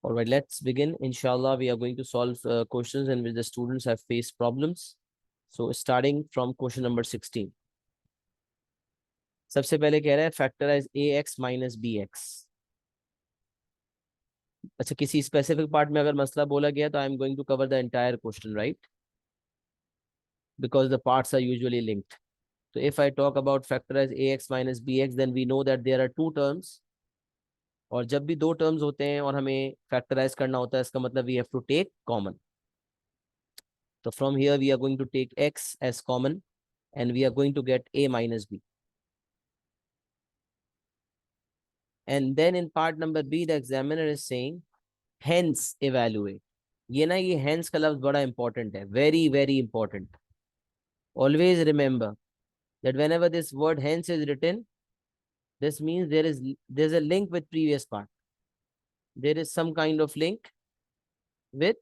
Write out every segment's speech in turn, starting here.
All right, let's begin. Inshallah, we are going to solve questions in which the students have faced problems. So, starting from question number 16. सबसे पहले कह रहा है factorise ax minus bx. अच्छा, किसी specific part में अगर मसला बोला गया तो I am going to cover the entire question, right? Because the parts are usually linked. So, if I talk about factorize ax minus bx, then we know that there are two terms. और जब भी दो terms होते हैं और हमें factorise करना होता है, इसका मतलब we have to take common. So from here we are going to take x as common and we are going to get a minus b. And then in part number B, the examiner is saying hence evaluate. ये ना, ये hence का लफ्ज बड़ा important है, very very important. Always remember that whenever this word hence is written, this means there's a link with previous part. There is some kind of link with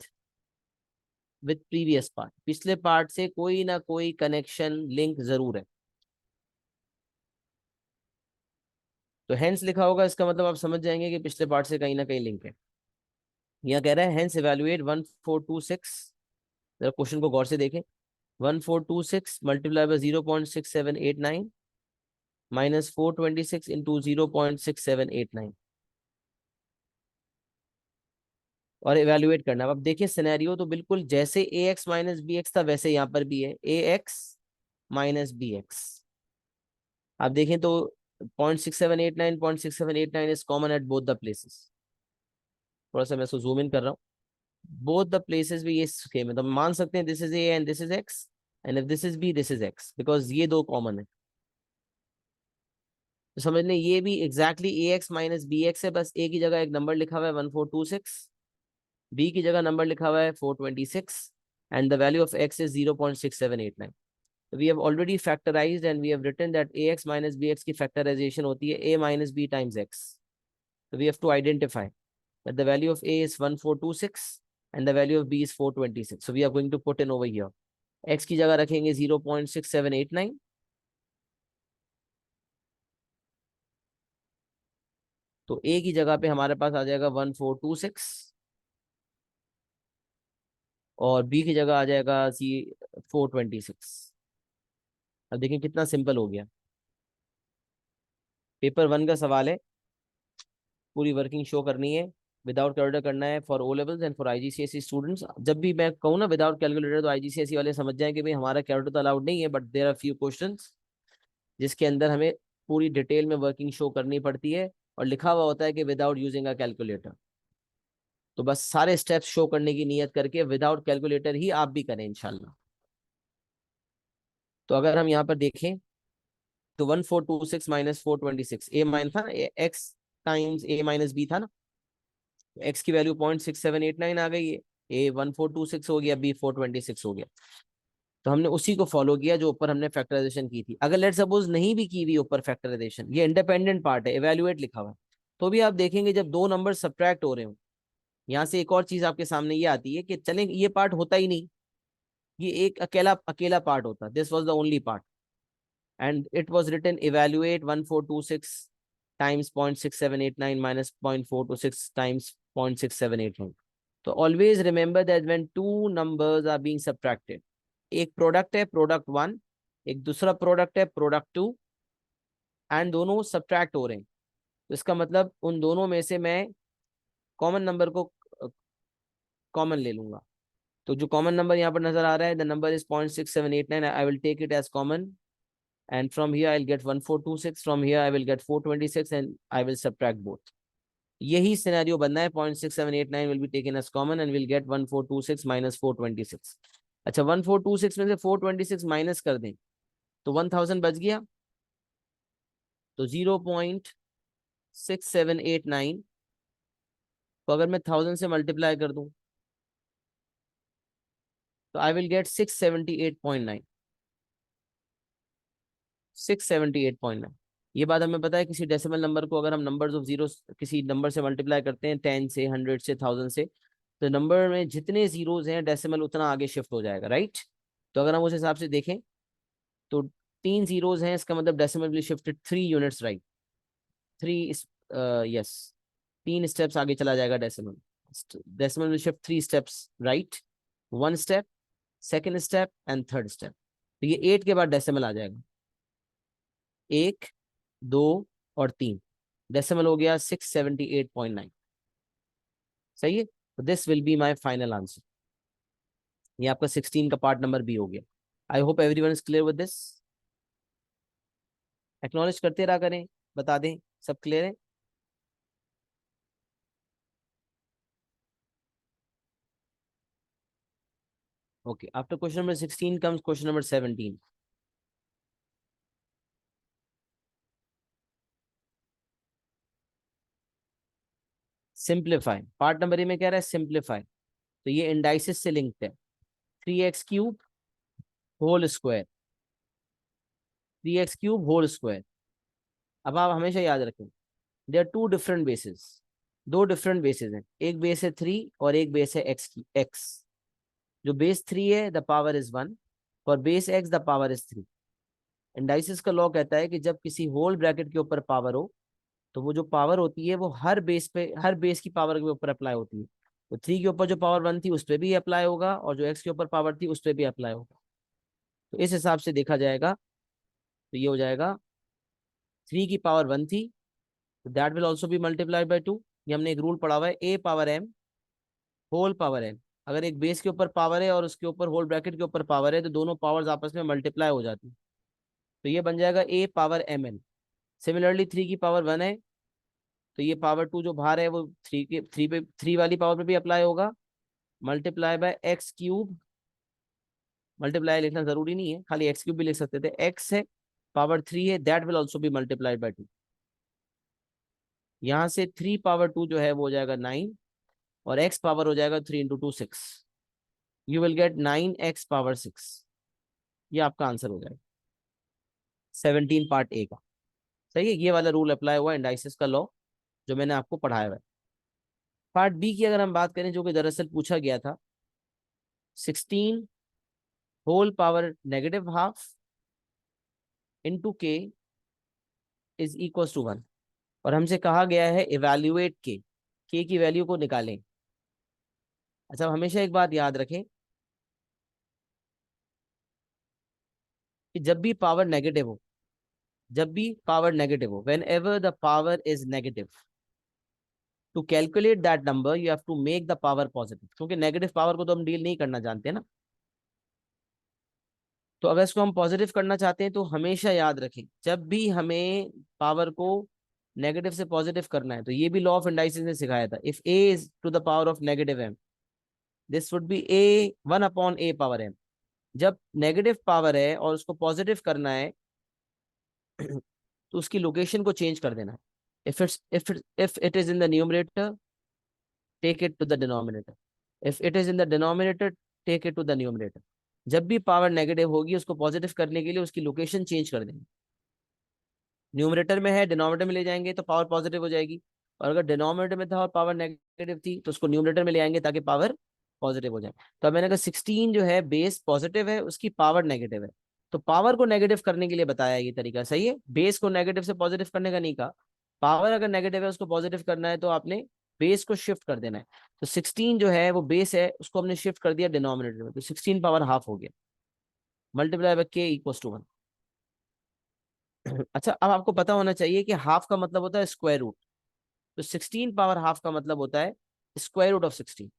previous part. पिछले part से कोई ना कोई connection link जरूर है. तो hence लिखा होगा, इसका मतलब आप समझ जाएंगे कि पिछले पार्ट से कहीं ना कहीं लिंक है. यहाँ कह रहा है hence evaluate 1426. जरा क्वेश्चन को गौर से देखें. 1426 मल्टीप्लाई बाय 0.6789 माइनस 426 इंटू 0.6789 और इवेल्युएट करना. अब देखिए सिनेरियो तो बिल्कुल जैसे ax माइनस बी एक्स था वैसे यहाँ पर भी है ax माइनस बी एक्स. आप देखें तो 0.6789 is common at both the places. थोड़ा सा मैं इसको जूम इन कर रहा हूँ. बोथ द प्लेसेस भी ये स्केम है, तो मान सकते हैं this is A and this is X and if this is B this is X, because ये दो कॉमन है. तो समझ लें ये भी exactly A X minus B X है, बस ए की जगह एक नंबर लिखा हुआ है 1426, बी की जगह नंबर लिखा हुआ है 426 and the value of x is 0.6789. We have already factorized and we have written that ax minus bx की factorization होती है a minus b times x. So we have to identify that the value of a is 1426 and the value of b is 426. So we are going to put in over here. X की जगह रखेंगे 0.6789 तो a की जगह पे हमारे पास आ जाएगा 1426 और b की जगह आ जाएगा 426. अब देखिए कितना सिंपल हो गया. पेपर 1 का सवाल है, पूरी वर्किंग शो करनी है, विदाउट कैलकुलेटर करना है for O levels and for IGCSE students. जब भी मैं कहूँ ना विदाउट कैलकुलेटर तो आईजीसीएसई वाले समझ जाएं कि भाई हमारा कैलकुलेटर तो अलाउड नहीं है, but there are few questions जिसके अंदर हमें पूरी डिटेल में वर्किंग शो करनी पड़ती है और लिखा हुआ होता है कि विदाउट यूजिंग अ कैलकुलेटर. तो बस सारे स्टेप्स शो करने की नियत करके विदाउट कैलकुलेटर ही आप भी करें इंशाल्लाह. तो अगर हम यहाँ पर देखें तो 1426 माइनस 426 ए माइनस था, एक्स टाइम्स ए माइनस बी था ना. एक्स की वैल्यू 0.6789 आ गई है, ए 1426 हो गया, बी 426 हो गया. तो हमने उसी को फॉलो किया जो ऊपर हमने फैक्टराइजेशन की थी. अगर लेट सपोज नहीं भी की हुई ऊपर फैक्टराइजेशन, ये इंडिपेंडेंट पार्ट है, इवेल्युएट लिखा हुआ है, तो भी आप देखेंगे जब दो नंबर सब्ट्रैक्ट हो रहे हो, यहाँ से एक और चीज आपके सामने ये आती है कि चलें ये पार्ट होता ही नहीं, ये एक अकेला अकेला पार्ट होता. This was the only part and it was written evaluate 1426 times 0.6789 minus 0.426 times 0.6789. तो always remember that when two numbers are being subtracted, एक प्रोडक्ट है प्रोडक्ट 1, एक दूसरा प्रोडक्ट है प्रोडक्ट 2 एंड दोनों सब्ट्रैक्ट हो रहे हैं, तो इसका मतलब उन दोनों में से मैं कॉमन नंबर को कॉमन ले लूंगा. तो जो कॉमन नंबर यहाँ पर नजर आ रहा है the number is 0.6789, I will take it as common and from here I'll get 1426, from here I will get 426 and I will subtract both. यही सिनेरियो बनना है. 0.6789 will be taken as common and we'll get 1426 minus 426. अच्छा 1426 में से 426 minus कर दें तो 1000 बच गया. तो 0.6789 को अगर मैं 1000 से मल्टीप्लाई कर दूं तो आई विल गेट 678.9. 678.9. ये बात हमें पता है किसी डेसिमल नंबर को अगर हम नंबर्स ऑफ जीरो किसी नंबर से मल्टीप्लाई करते हैं 10 से 100 से 1000 से, तो नंबर में जितने जीरोज हैं डेसिमल उतना आगे शिफ्ट हो जाएगा, राइट? तो अगर हम उस हिसाब से देखें तो 3 जीरोज हैं, इसका मतलब decimal will shifted 3 units, right? 3 yes 3 steps आगे चला जाएगा decimal. Decimal will shift 3 steps right, 1 step, second step and third step. तो ये 8 के बाद डेसिमल आ जाएगा, 1, 2 और 3, डेसिमल हो गया 678.9। सही है, तो this will be my final answer. ये आपका 16 का पार्ट नंबर बी हो गया। I hope everyone is clear with this. Acknowledge करते रहा करें, बता दें सब क्लियर है। Okay, after question number 16 comes question number 17. Simplify, part number A में कह रहा है सिंप्लीफाई, तो ये इंडाइसिस से लिंक्ड है। 3x³ whole square, 3x³ whole square. अब आप हमेशा याद रखें, there are two different basis, दो डिफरेंट बेसिस हैं, एक बेस है 3 और एक बेस है x। जो बेस 3 है the power is 1, for base x the power is 3। Indices का लॉ कहता है कि जब किसी होल ब्रैकेट के ऊपर पावर हो, तो वो जो पावर होती है वो हर बेस पे, हर बेस की पावर के ऊपर अप्लाई होती है। तो 3 के ऊपर जो पावर 1 थी उस पर भी अप्लाई होगा, और जो x के ऊपर पावर थी उस पर भी अप्लाई होगा। तो इस हिसाब से देखा जाएगा, तो ये हो जाएगा 3 की पावर 1 थी, तो that will also be multiplied by 2। ये हमने एक रूल पढ़ा हुआ है, a power m whole power n। अगर एक बेस के ऊपर पावर है और उसके ऊपर होल ब्रैकेट के ऊपर पावर है, तो दोनों पावर्स आपस में मल्टीप्लाई हो जाती है, तो ये बन जाएगा a पावर mn। सिमिलरली 3 की पावर 1 है, तो ये पावर 2 जो बाहर है वो 3 वाली पावर पे भी अप्लाई होगा, मल्टीप्लाई बाय x³। मल्टीप्लाई लिखना जरूरी नहीं है, खाली x³ भी लिख सकते थे, x है पावर 3 है, that will also be multiplied by 2। यहाँ से 3 पावर 2 जो है वो हो जाएगा 9, और x पावर हो जाएगा 3 into 2 6। You will get 9x power 6। ये आपका आंसर हो जाएगा 17 पार्ट ए का। सही है, ये वाला रूल अप्लाई हुआ इंडाइसिस का लॉ जो मैंने आपको पढ़ाया हुआ है। पार्ट बी की अगर हम बात करें, जो कि दरअसल पूछा गया था, 16 whole power negative half into K is equal to 1, और हमसे कहा गया है इवेल्युएट के की वैल्यू को निकालें। अच्छा, हमेशा एक बात याद रखें कि जब भी पावर नेगेटिव हो, जब भी पावर नेगेटिव हो, whenever the power is negative, to calculate that number you have to make the power positive, क्योंकि नेगेटिव पावर को तो हम डील नहीं करना जानते ना। तो अगर इसको हम पॉजिटिव करना चाहते हैं, तो हमेशा याद रखें, जब भी हमें पावर को नेगेटिव से पॉजिटिव करना है, तो ये भी लॉ ऑफ इंडाइसिस ने सिखाया था, if a is to the power of negative m, this would be a 1 upon a power m। जब नेगेटिव पावर है और उसको पॉजिटिव करना है, तो उसकी लोकेशन को चेंज कर देना है। If it is in the numerator, take it to the denominator. If it is in the denominator, take it to the numerator. जब भी पावर नेगेटिव होगी, उसको पॉजिटिव करने के लिए उसकी लोकेशन चेंज कर देंगे। न्यूमरेटर में है, डिनोमिनेटर में ले जाएंगे तो पावर पॉजिटिव हो जाएगी, और अगर डिनोमिनेटर में था और पावर नेगेटिव थी, तो उसको न्यूमरेटर में ले आएंगे ताकि पावर पॉजिटिव हो जाए। तो अब मैंने कहा 16 जो है बेस पॉजिटिव है, उसकी पावर नेगेटिव है, तो पावर को नेगेटिव करने के लिए बताया ये तरीका। सही है, बेस को नेगेटिव से पॉजिटिव करने का नहीं कहा। पावर अगर नेगेटिव है, उसको पॉजिटिव करना है, तो आपने बेस को शिफ्ट कर देना है। तो 16 जो है वो बेस है, उसको हमने शिफ्ट कर दिया डिनोमिनेटर में, तो 16 पावर हाफ हो गया, मल्टीप्लाई बाय के इक्वल टू 1। अच्छा, अब आपको पता होना चाहिए कि हाफ का मतलब होता है स्क्वायर रूट, तो 16 पावर हाफ का मतलब होता है स्क्वायर रूट ऑफ 16।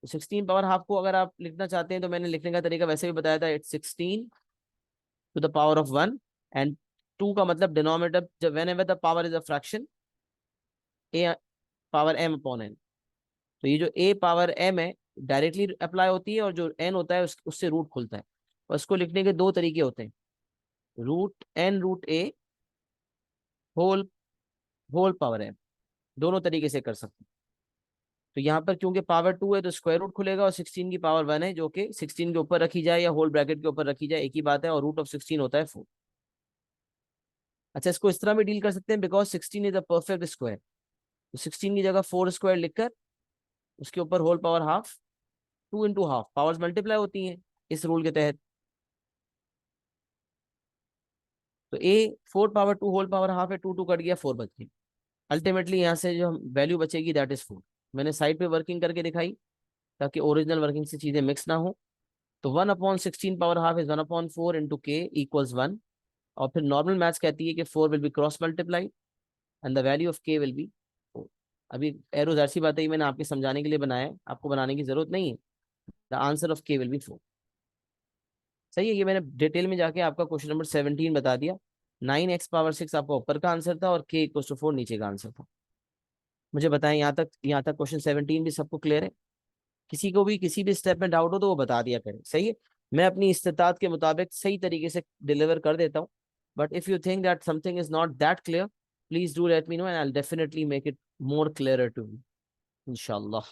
तो 16 पावर हाफ को अगर आप लिखना चाहते हैं, तो मैंने लिखने का तरीका वैसे भी बताया था, it's 16 to the power of 1, and 2 का मतलब डिनोमिनेटर, जब whenever the power is a fraction, a power m upon n। तो ये जो a पावर m है डायरेक्टली अप्लाई होती है, और जो n होता है उससे रूट खुलता है। और इसको लिखने के दो तरीके होते हैं, root n root a whole whole power m, दोनों तरीके से कर सकते हैं। तो यहाँ पर क्योंकि पावर 2 है, तो स्क्वायर रूट खुलेगा, और 16 की पावर 1 है, जो कि 16 के ऊपर रखी जाए या होल ब्रैकेट के ऊपर रखी जाए एक ही बात है, और रूट ऑफ 16 होता है 4। अच्छा, इसको इस तरह भी डील कर सकते हैं, because 16 is a perfect square, तो 16 की जगह 4 स्क्वायर लिखकर उसके ऊपर whole power half, 2 into half, powers multiply होती हैं इस रूल के तहत। तो a 4 power 2 whole power half है, 2 2 कट गया, 4 बच गई। अल्टीमेटली यहाँ से जो वैल्यू बचेगी दैट इज 4। मैंने साइड पे वर्किंग करके दिखाई ताकि ओरिजिनल वर्किंग से चीजें मिक्स ना हो। तो 1/16 पावर हाफ इज 1/4 इंटू के इक्वल्स 1। और फिर नॉर्मल मैथ्स कहती है कि 4 will be cross multiply and the value of के विल बी 4। अभी एरोज ऐसी बात है, ये मैंने आपके समझाने के लिए बनाया है, आपको बनाने की जरूरत नहीं है। द आंसर ऑफ के विल बी 4। सही है, ये मैंने डिटेल में जाके आपका क्वेश्चन नंबर 17 बता दिया। 9x⁻6 आपका ऊपर का आंसर था और k इक्वल टू 4 नीचे का आंसर था। मुझे बताएं, यहाँ तक क्वेश्चन 17 भी सबको क्लियर है? किसी को भी किसी भी स्टेप में डाउट हो तो वो बता दिया करें, सही है। मैं अपनी इस्तेताद के मुताबिक सही तरीके से डिलीवर कर देता हूँ। But if you think that something is not that clear, please do let me know and I will definitely make it more clear to you, इंशाल्लाह।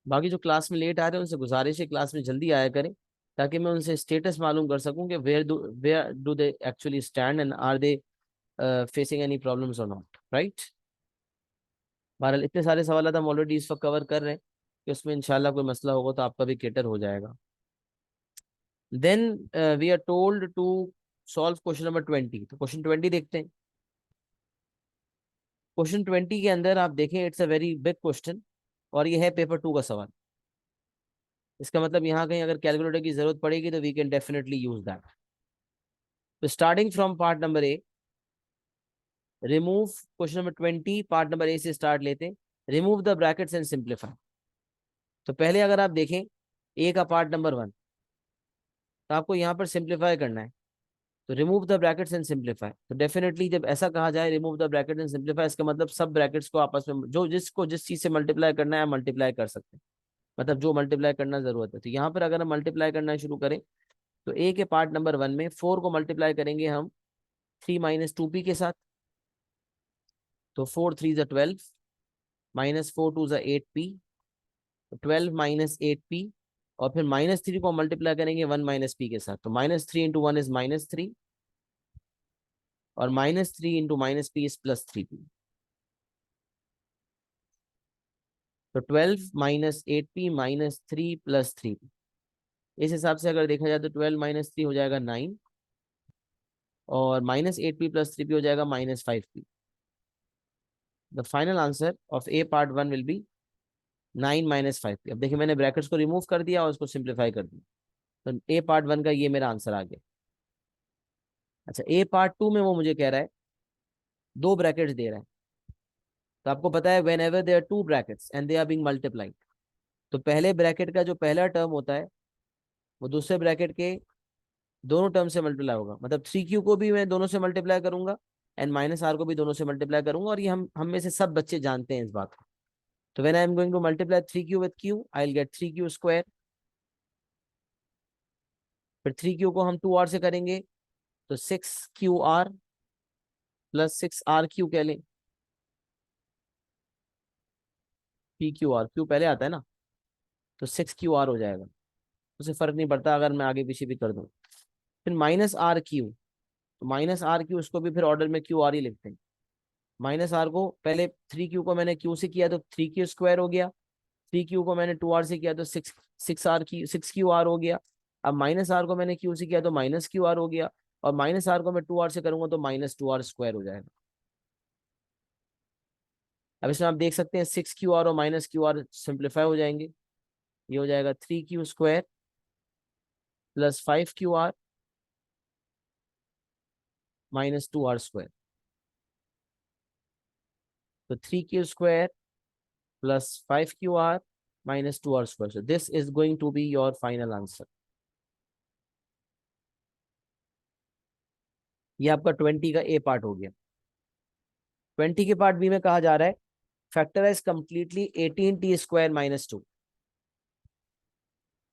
बाकी जो क्लास में लेट आ रहे हैं उनसे गुजारिश है क्लास में जल्दी आया करें, ताकि मैं उनसे स्टेटस मालूम कर सकूं कि where do they actually stand and are they facing any problems और नॉट, राइट। बहरहाल इतने सारे सवाल हम ऑलरेडी इस वक्त कवर कर रहे हैं कि उसमें इंशाल्लाह कोई मसला होगा तो आपका भी केटर हो जाएगा। Then we are told to solve question number 20। तो क्वेश्चन 20 देखते हैं। क्वेश्चन 20 के अंदर आप देखें, it's a very big question और ये है पेपर 2 का सवाल। इसका मतलब यहाँ कहीं अगर कैलकुलेटर की जरूरत पड़ेगी तो we can definitely use that. तो starting from part number A, remove question number 20 part number A से स्टार्ट लेते हैं। Remove the brackets and simplify. तो पहले अगर आप देखें ए का पार्ट नंबर 1, तो आपको यहाँ पर सिंप्लीफाई करना है। तो remove the brackets and simplify, तो डेफिनेटली जब ऐसा कहा जाए remove the bracket and simplify, इसका मतलब सब ब्रैकेट्स को आपस में जो जिसको जिस चीज से मल्टीप्लाई करना है मल्टीप्लाई कर सकते हैं, मतलब जो मल्टीप्लाई करना जरूरत है। तो यहाँ पर अगर हम मल्टीप्लाई करना शुरू करें तो ए के पार्ट नंबर 1 में 4 को मल्टीप्लाई करेंगे हम 3 - 2p के साथ। तो 4 3 = 12, -4 2 = 8p, 12 - 8p। और फिर -3 को मल्टीप्लाई करेंगे 1 - p के साथ। तो -3 × 1 इज -3 और -3 × -p इज +3p। तो 12 - 8p -3 +3p। इस हिसाब से अगर देखा जाए तो 12 - 3 हो जाएगा 9 और -8p +3p हो जाएगा -5p। The final answer of A part 1 will be 9 - 5p। अब देखिए मैंने ब्रैकेट्स को रिमूव कर दिया और उसको सिंप्लीफाई कर दिया, तो ए पार्ट 1 का ये मेरा आंसर आ गया। अच्छा, ए पार्ट 2 में वो मुझे कह रहा है 2 ब्रैकेट्स दे रहा है। तो आपको पता है whenever there 2 brackets and they are being multiplied, तो पहले ब्रैकेट का जो पहला टर्म होता है वो दूसरे ब्रैकेट के दोनों टर्म से मल्टीप्लाई होगा। मतलब 3q को भी मैं दोनों से मल्टीप्लाई करूंगा एंड -r को भी दोनों से मल्टीप्लाई करूंगा, और ये हम में से सब बच्चे जानते हैं इस बात को। तो when I am going to multiply 3q with q, I will get 3q²। फिर 3q को हम 2r से करेंगे तो 6qr प्लस 6rq कह लें। pqr पहले आता है ना, तो 6qr हो जाएगा। उसे फर्क नहीं पड़ता अगर मैं आगे पीछे भी कर दूं। फिर -rq, तो -rq उसको भी फिर ऑर्डर में qr ही लिखते हैं। -r को पहले 3q को मैंने q से किया तो 3q² हो गया, 3q को मैंने 2r से किया तो 6r हो गया। अब -r को मैंने q से किया तो -qr हो गया, और -r को मैं 2r से करूंगा तो -2r² हो जाएगा। अब इसमें आप देख सकते हैं 6qr और -qr सिंप्लीफाई हो जाएंगे। ये हो जाएगा 3q² प्लस 5qr -2r²। तो 3q² plus 5qr minus 2r²। So this is going to be your final answer. ये आपका 20 का ए पार्ट हो गया। 20 के पार्ट बी में कहा जा रहा है फैक्टराइज कंप्लीटली 18t² - 2।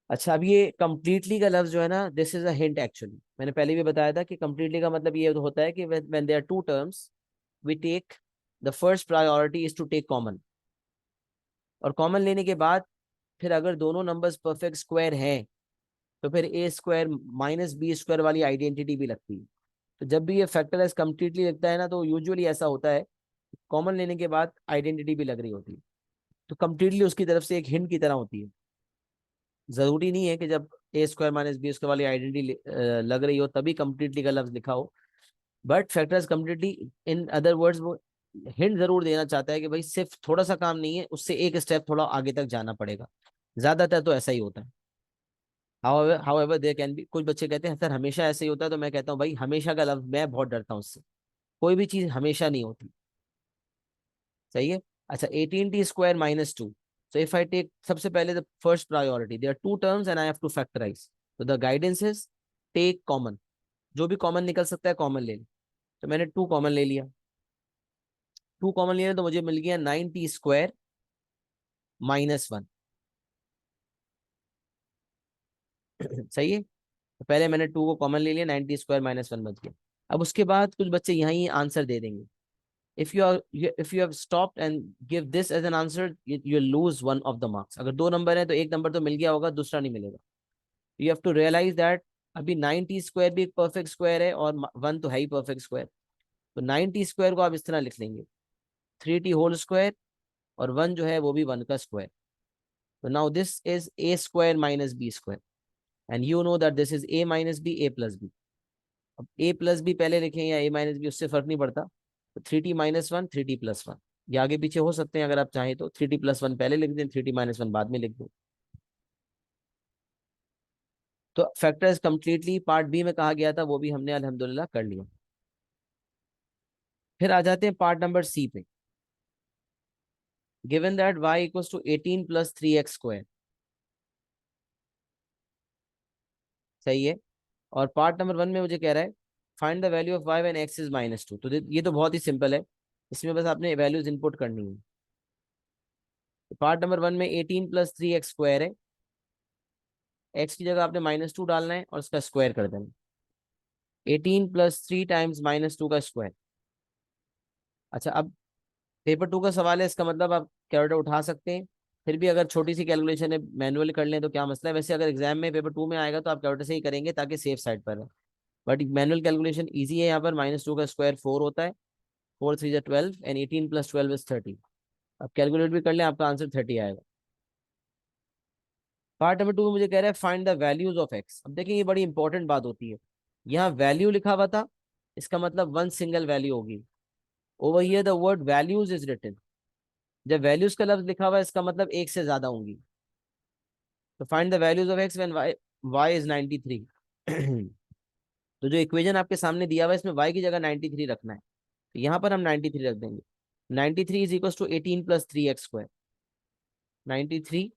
अच्छा, अब ये कंप्लीटली का लफ्ज जो है ना, this is a hint actually. मैंने पहले भी बताया था कि कंप्लीटली का मतलब ये होता है कि when there are two terms we take the first priority is to take common, और कॉमन लेने के बाद फिर अगर दोनों नंबर्स परफेक्ट स्क्वायर हैं तो फिर a² - b² वाली आइडेंटिटी भी लगती है। तो जब भी ये फैक्टराइज कंप्लीटली लगता है ना, तो यूजुअली ऐसा होता है कॉमन लेने के बाद आइडेंटिटी भी लग रही होती है। तो कंप्लीटली उसकी तरफ से एक हिंट की तरह होती है। जरूरी नहीं है कि जब a² - b² वाली आइडेंटिटी लग रही हो तभी कंप्लीटली का लफ्ज लिखा हो। But factors completely, in other words, वो हिंट जरूर देना चाहता है कि भाई सिर्फ थोड़ा सा काम नहीं है, उससे एक स्टेप थोड़ा आगे तक जाना पड़ेगा। ज्यादातर तो ऐसा ही होता है। हाउएवर देयर कैन बी, कुछ बच्चे कहते हैं सर हमेशा ऐसे ही होता है, तो मैं कहता हूँ भाई हमेशा का लफ्ज मैं बहुत डरता हूँ उससे। कोई भी चीज हमेशा नहीं होती। सही है। अच्छा, 18t² - 2। So if I take, सबसे पहले the first priority, there are two terms and I have to factorise. तो the guidance is take common, जो भी कॉमन निकल सकता है कॉमन ले ले। तो मैंने टू कॉमन ले लिया। टू कॉमन लिया तो मुझे मिल गया 9t² - 1। सही है। तो पहले मैंने टू को कॉमन ले लिया, 9t² - 1 बच गया। अब उसके बाद कुछ बच्चे यहाँ ही आंसर दे देंगे। If you have stopped and give this as an answer, you lose one of the marks. अगर दो नंबर है तो एक नंबर तो मिल गया होगा, दूसरा नहीं मिलेगा। You have to realize that अभी 9t² भी एक परफेक्ट स्क्वायर है और 1 तो है ही परफेक्ट स्क्वायर। तो 9t² को आप इस तरह लिख लेंगे, 3t² और 1 जो है वो भी 1 का स्क्वायर। तो now this is a² - b², and you know that this is a - b, अब a+b पहले लिखें या a - b, उससे फर्क नहीं पड़ता। तो 3t - 1, 3t+1, ये आगे पीछे हो सकते हैं अगर आप चाहें तो। 3t+1 पहले लिख दें, 3t - 1 बाद में लिख दें। तो फैक्टर्स कंप्लीटली पार्ट बी में कहा गया था, वो भी हमने अल्हम्दुलिल्लाह कर लिया। फिर आ जाते हैं पार्ट नंबर सी पे। Given that y = 18 + 3x²। सही है। और पार्ट नंबर 1 में मुझे कह रहा है find the value of y when x is -2। तो ये तो बहुत ही सिंपल है, इसमें बस आपने वैल्यूज इनपुट करनी है। तो पार्ट नंबर 1 में 18 + 3x² है। x की जगह आपने -2 डालना है और उसका स्क्वायर कर देना। 18 + 3 टाइम्स -2 का स्क्वायर। अच्छा, अब पेपर 2 का सवाल है, इसका मतलब आप कैलकुलेटर उठा सकते हैं। फिर भी अगर छोटी सी कैलकुलेशन है मैनुअली कर लें तो क्या मसला है। वैसे अगर एग्जाम में पेपर 2 में आएगा तो आप कैलकुलेटर से ही करेंगे ताकि सेफ साइड पर है। बट मैनुअल कैलकुलेशन ईजी है। यहाँ पर -2 का स्क्वायर 4 होता है, 4 × 3 = 12 एंड 18 + 12 इज 30। अब कैलकुलेट भी कर लें, आपका आंसर 30 आएगा। पार्ट नंबर 2 में मुझे कह रहा है find the values of x. अब देखिए ये बड़ी इंपॉर्टेंट बात होती है। यहाँ वैल्यू लिखा हुआ था, इसका मतलब वन सिंगल वैल्यू होगी। Over here the word values is written. जब वैल्यूज का लफ्ज लिखा हुआ है इसका मतलब एक से ज्यादा होंगी। तो find the values of x when y is 93। तो जो इक्वेशन आपके सामने दिया हुआ है इसमें y की जगह 93 रखना है। तो यहाँ पर हम 93 रख देंगे। 93 is equal to 18 + 3x²। 93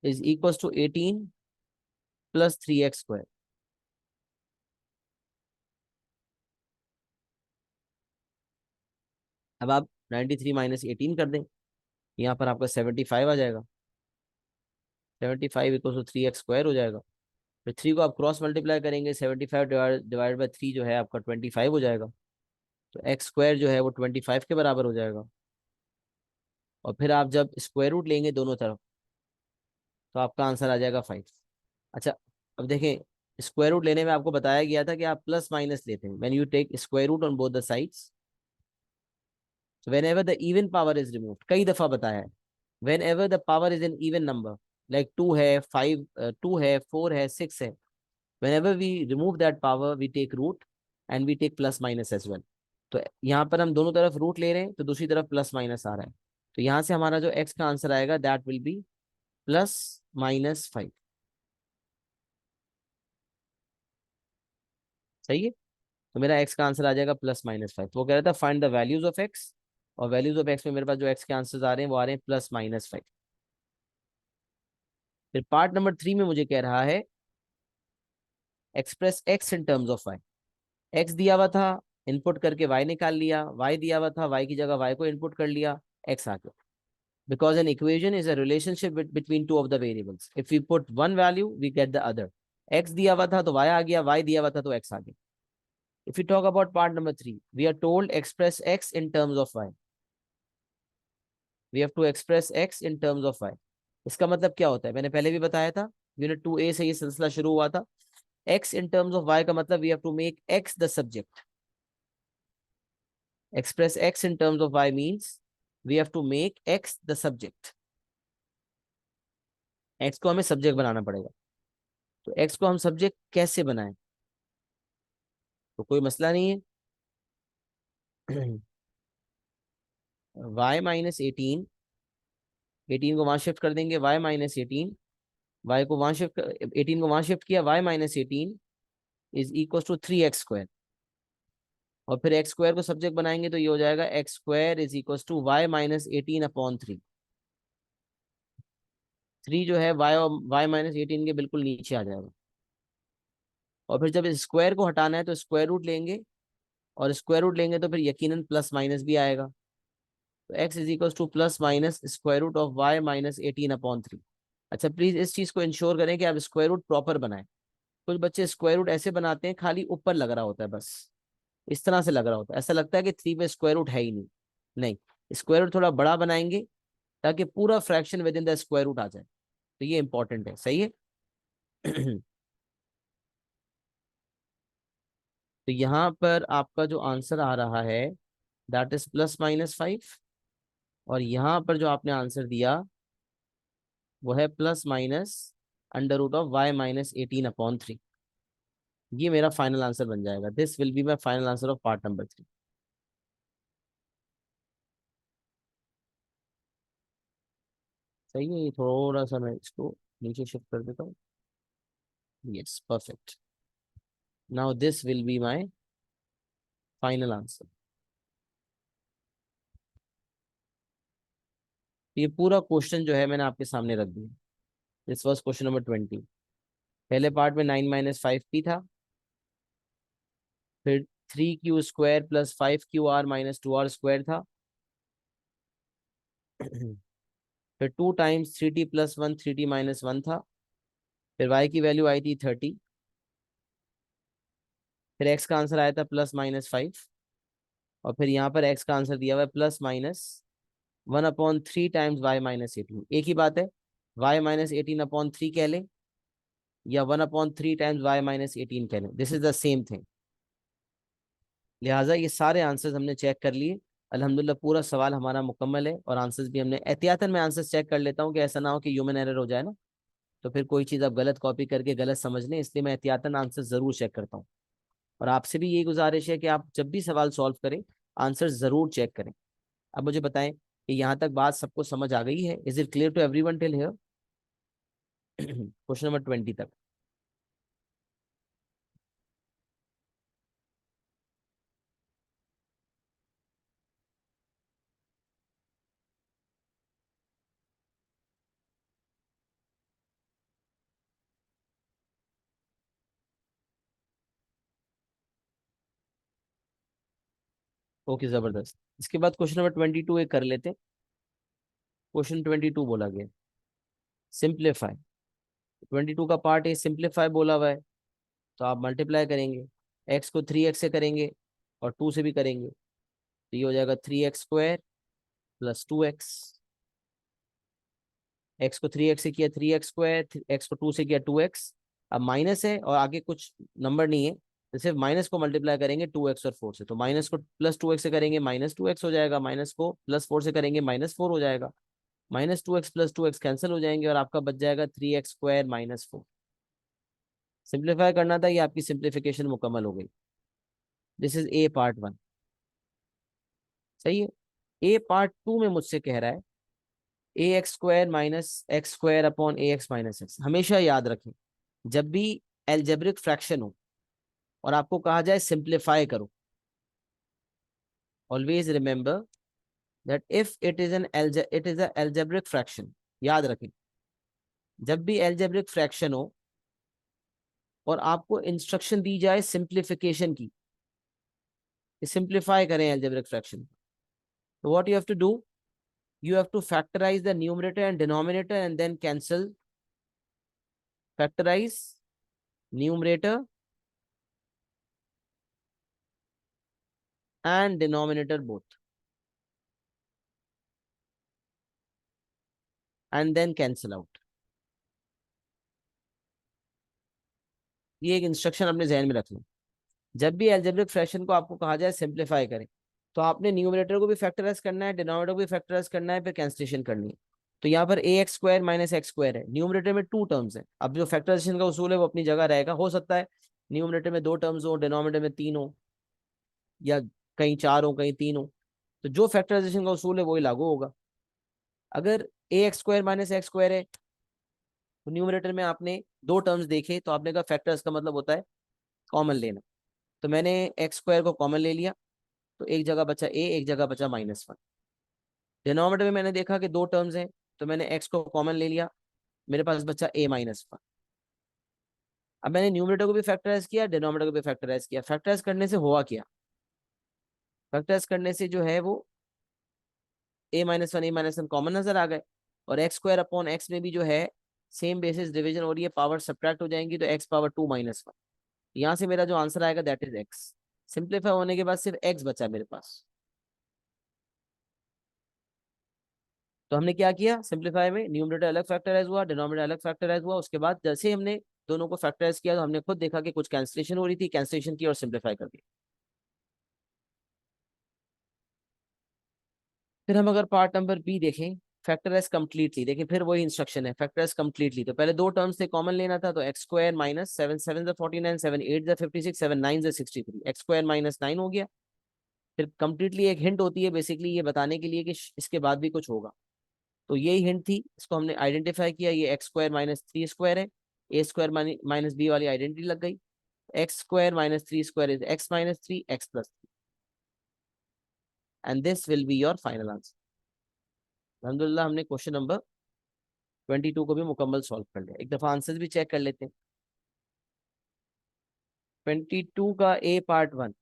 is equal to 18 + 3x²। अब आप 93 - 18 कर दें, यहाँ पर आपका 75 आ जाएगा। 75 इक्वल टू 3x² हो जाएगा। फिर 3 को आप क्रॉस मल्टीप्लाई करेंगे, 75 डिवाइड बाई 3 जो है आपका 25 हो जाएगा। तो x² जो है वो 25 के बराबर हो जाएगा। और फिर आप जब स्क्वायर रूट लेंगे दोनों तरफ तो आपका आंसर आ जाएगा 5। अच्छा, अब देखें स्क्वायर रूट लेने में आपको बताया गया था कि आप प्लस माइनस लेते हैं। When you take square root on both the sides, so whenever the even power is removed, कई दफा बताया है, whenever the power is an even number, like 2 है, 5 2 है, 4 है, 6 है, whenever we remove that power we take root and we take plus minus as well। तो यहाँ पर हम दोनों तरफ रूट ले रहे हैं तो दूसरी तरफ प्लस माइनस आ रहा है। तो यहाँ से हमारा जो x का आंसर आएगा दैट विल बी +-5। सही है। तो मेरा x का आंसर आ जाएगा +-5। तो वो कह रहा था find the values of x, और वैल्यूज ऑफ x में मेरे पास जो x के आंसर्स आ रहे हैं वो आ रहे हैं +-5। फिर पार्ट नंबर 3 में मुझे कह रहा है express x in terms of y। x दिया हुआ था, इनपुट करके y निकाल लिया। y दिया हुआ था, y की जगह y को इनपुट कर लिया, x आ गया। Because an equation is a relationship between two of the variables. If we put one value, we get the other. X दिया हुआ था तो y आ गया, y दिया हुआ था तो x आ गया। If we talk about part number 3, we are told express x in terms of y. We have to express x in terms of y. इसका मतलब क्या होता है, मैंने पहले भी बताया था, यूनिट 2A से ये सिलसिला शुरू हुआ था। x in terms of y का मतलब we have to make x the subject. Express x in terms of y means we have to make x the subject. x को हमें सब्जेक्ट बनाना पड़ेगा। तो x को हम सब्जेक्ट कैसे बनाएं? तो कोई मसला नहीं है। y माइनस 18, 18 को वहां शिफ्ट कर देंगे, y माइनस 18, y को वहां शिफ्ट, 18 को वहां शिफ्ट किया, y minus 18 is equal to 3x square. और फिर एक्स स्क्वायर को सब्जेक्ट बनाएंगे तो ये हो जाएगा X square is equal to Y minus 18/3। 3 जो है वाई और वाई माइनस 18 के बिल्कुल नीचे आ जाएगा। और फिर जब स्क्वायर को हटाना है तो स्क्वायर रूट लेंगे, और स्क्वायर रूट लेंगे तो फिर यकीनन प्लस माइनस भी आएगा। तो x is equal to plus minus square root of Y minus 18/3। अच्छा प्लीज इस चीज को इंश्योर करें कि आप स्क्वायर रूट प्रॉपर बनाएं। कुछ बच्चे स्क्वायर रूट ऐसे बनाते हैं खाली ऊपर लग रहा होता है, बस इस तरह से लग रहा होता है, ऐसा लगता है कि 3 पे स्क्वायर रूट है ही नहीं। नहीं, स्क्वायर रूट थोड़ा बड़ा बनाएंगे ताकि पूरा fraction within the square root आ जाए। तो ये इंपॉर्टेंट है, सही है। तो यहाँ पर आपका जो आंसर आ रहा है दैट इज +-5। और यहाँ पर जो आपने आंसर दिया वो है +-√y-18/3। ये मेरा फाइनल आंसर बन जाएगा। This will be my final answer of part number 3। सही है, ये थोड़ा सा मैं इसको नीचे शिफ्ट कर देता हूँ। Yes perfect. Now this will be my final answer. ये पूरा क्वेश्चन जो है मैंने आपके सामने रख दिया। This was question number 20। पहले पार्ट में 9-5p था, फिर 3q² plus 5qr minus 2r square था। फिर 2 times 3t plus 1 3t minus 1 था। फिर y की वैल्यू आई थी 30। फिर x का आंसर आया था +-5। और फिर यहाँ पर x का आंसर दिया हुआ है +-1/3 टाइम्स y-18। एक ही बात है, y-18/3 कह लें या 1/3 टाइम्स y-18 कह लें, this is the same thing. लिहाजा ये सारे आंसर्स हमने चेक कर लिए। अल्हम्दुलिल्लाह पूरा सवाल हमारा मुकम्मल है, और आंसर्स भी हमने एहतियातन मैं आंसर्स चेक कर लेता हूँ कि ऐसा ना हो कि ह्यूमन एरर हो जाए ना, तो फिर कोई चीज़ आप गलत कॉपी करके गलत समझ लें, इसलिए मैं एहतियातन आंसर जरूर चेक करता हूँ। और आपसे भी यही गुजारिश है कि आप जब भी सवाल सॉल्व करें आंसर जरूर चेक करें। अब मुझे बताएं कि यहाँ तक बात सबको समझ आ गई है? Is it clear to everyone till here? Question number 20 तक। ओके जबरदस्त। इसके बाद क्वेश्चन नंबर 22 एक कर लेते हैं। क्वेश्चन 22 बोला गया सिंप्लीफाई। 22 का पार्ट ए सिंप्लीफाई बोला हुआ है, तो आप मल्टीप्लाई करेंगे। एक्स को 3x से करेंगे और 2 से भी करेंगे, तो ये हो जाएगा 3x² प्लस 2x। एक्स को 3x से किया 3x², एक्स को 2 से किया 2x। अब माइनस है और आगे कुछ नंबर नहीं है, तो सिर्फ माइनस को मल्टीप्लाई करेंगे 2x और 4 से, तो माइनस को +2x से करेंगे -2x हो जाएगा, माइनस को +4 से करेंगे -4 हो जाएगा। -2x + 2x कैंसिल हो जाएंगे और आपका बच जाएगा 3x² -4। सिंप्लीफाई करना था, ये आपकी सिंप्लीफिकेशन मुकम्मल हो गई। This is A part 1। सही है। ए पार्ट 2 में मुझसे कह रहा है ax² - x² / ax - x। हमेशा याद रखें, जब भी एल्जेब्रिक फ्रैक्शन हो और आपको कहा जाए सिंप्लीफाई करो, always remember that if it is a algebraic fraction. याद रखें, जब भी एल्जेब्रिक फ्रैक्शन हो और आपको इंस्ट्रक्शन दी जाए सिंप्लीफिकेशन की, सिंप्लीफाई करें एल्जेब्रिक फ्रैक्शन, तो what you have to do, you have to factorize the numerator and denominator and then cancel. Factorize numerator and denominator both and then cancel out. ये एक instruction अपने जहन में रख लो। जब भी एल्जेब्रिक फ्रैक्शन को आपको कहा जाए सिंप्लीफाई करें, तो आपने न्यूमरेटर को भी फैक्टराइज करना है, डिनोमिनेटर को भी फैक्टराइज करना है, फिर कैंसिलेशन करनी है। तो यहाँ पर ax² - x² है, न्यूमरेटर में 2 टर्म्स है। अब जो फैक्टराइजेशन का उसूल है वो अपनी जगह रहेगा। हो सकता है न्यूमरेटर में 2 टर्म्स हो, डिनोमिनेटर में 3 हो, या कहीं 4 हो कहीं 3 हो, तो जो फैक्टराइजेशन का उसूल है वही लागू होगा। अगर A X square minus X square है, तो न्यूमरेटर में आपने 2 टर्म्स देखे तो आपने कहा फैक्टर्स का मतलब होता है कॉमन लेना। तो मैंने एक्स स्क्वायर को कॉमन ले लिया, तो एक जगह बचा ए, एक जगह बचा -1। डिनोमिनेटर में मैंने देखा कि 2 टर्म्स हैं, तो मैंने एक्स को कॉमन ले लिया, मेरे पास बचा a-1। अब मैंने न्यूमरेटर को भी फैक्टराइज किया, डिनोमिनेटर को भी फैक्टराइज किया। फैक्टराइज करने से हुआ क्या? फैक्टराइज करने से जो है वो a-1 कॉमन नजर आ गए, और एक्स स्क्वायर अपॉन एक्स में भी जो है सेम बेसिस डिवीजन हो रही है, पावर सब्ट्रैक्ट हो जाएंगी, तो x पावर 2-1। यहाँ से मेरा जो आंसर आएगा दैट इज x। सिंप्लीफाई होने के बाद सिर्फ x बचा मेरे पास। तो हमने क्या किया, सिंप्लीफाई में न्यूमरेटर अलग फैक्टराइज हुआ, डिनोमिनेटर अलग फैक्टराइज हुआ। उसके बाद जैसे हमने दोनों को फैक्टराइज किया तो हमने खुद देखा कि कुछ कैंसिलेशन हो रही थी, कैंसिलेशन की और सिंप्लीफाई कर दिया। फिर हम अगर पार्ट नंबर बी देखें, फैक्टराइज कंप्लीटली, देखिए फिर वही इंस्ट्रक्शन है, फैक्टराइज कंप्लीटली। तो पहले 2 टर्म्स थे, कॉमन लेना था, तो X square minus 7 7 49, 7 8 56, 7 9 63, x square -9 हो गया। फिर कंप्लीटली एक हिंट होती है बेसिकली ये बताने के लिए कि इसके बाद भी कुछ होगा, तो यही हिंट थी, इसको हमने आइडेंटिफाई किया, ये एक्स स्क्वायर -3 स्क्वायर है, ए स्क्वायर माइनस बी वाली आइडेंटिटी लग गई। X square -3 square is x-3 x+3, and this will be your final answer. अल्हम्दुलिल्लाह हमने क्वेश्चन नंबर 22 को भी मुकम्मल सॉल्व कर लिया। एक दफा आंसर भी चेक कर लेते हैं। 22 का ए पार्ट 1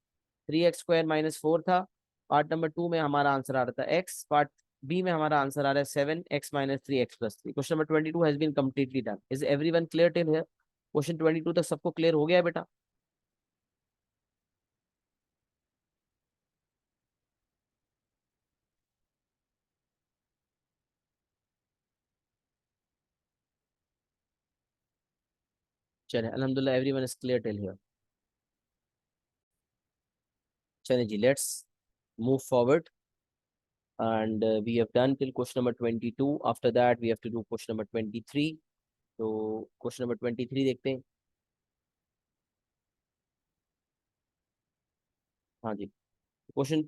3x² -4 था, पार्ट नंबर 2 में हमारा आंसर आ रहा था x, पार्ट बी में हमारा आंसर आ रहा है 7x-3 x+3। Question number 22 has been completely done. Is everyone clear till here? Question 22 तक सबको क्लियर हो गया है बेटा? चले अल्हम्दुलिल्लाह everyone is clear till here. चले जी, let's move forward, and we have done till question number 22. After that we have to do question number 23. तो क्वेश्चन नंबर 23 देखते हैं। हाँ जी, क्वेश्चन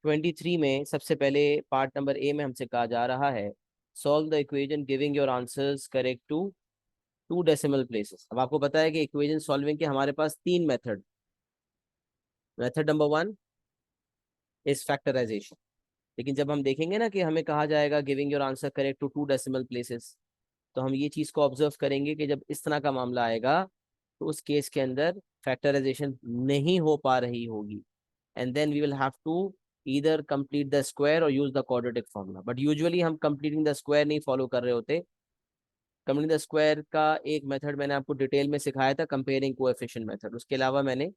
23 में सबसे पहले पार्ट नंबर ए में हमसे कहा जा रहा है solve the equation giving your answers correct to 2 decimal places. अब आपको पता है कि इक्वेशन सॉल्विंग के हमारे पास 3 method. Method number 1 is factorisation, लेकिन जब हम देखेंगे ना कि हमें कहा जाएगा giving your answer correct to 2 decimal places, तो हम ये चीज को ऑब्जर्व करेंगे कि जब इस तरह का मामला आएगा तो उस केस के अंदर फैक्टराइजेशन नहीं हो पा रही होगी, and then we will have to either complete the square or use the quadratic formula. But usually हम कंप्लीटिंग द स्क्वायर नहीं फॉलो कर रहे होते। कंप्लीटिंग द स्क्वायर का एक मेथड मैंने आपको डिटेल में सिखाया था, कंपेयरिंग कोएफिशिएंट मेथड। उसके अलावा मैंने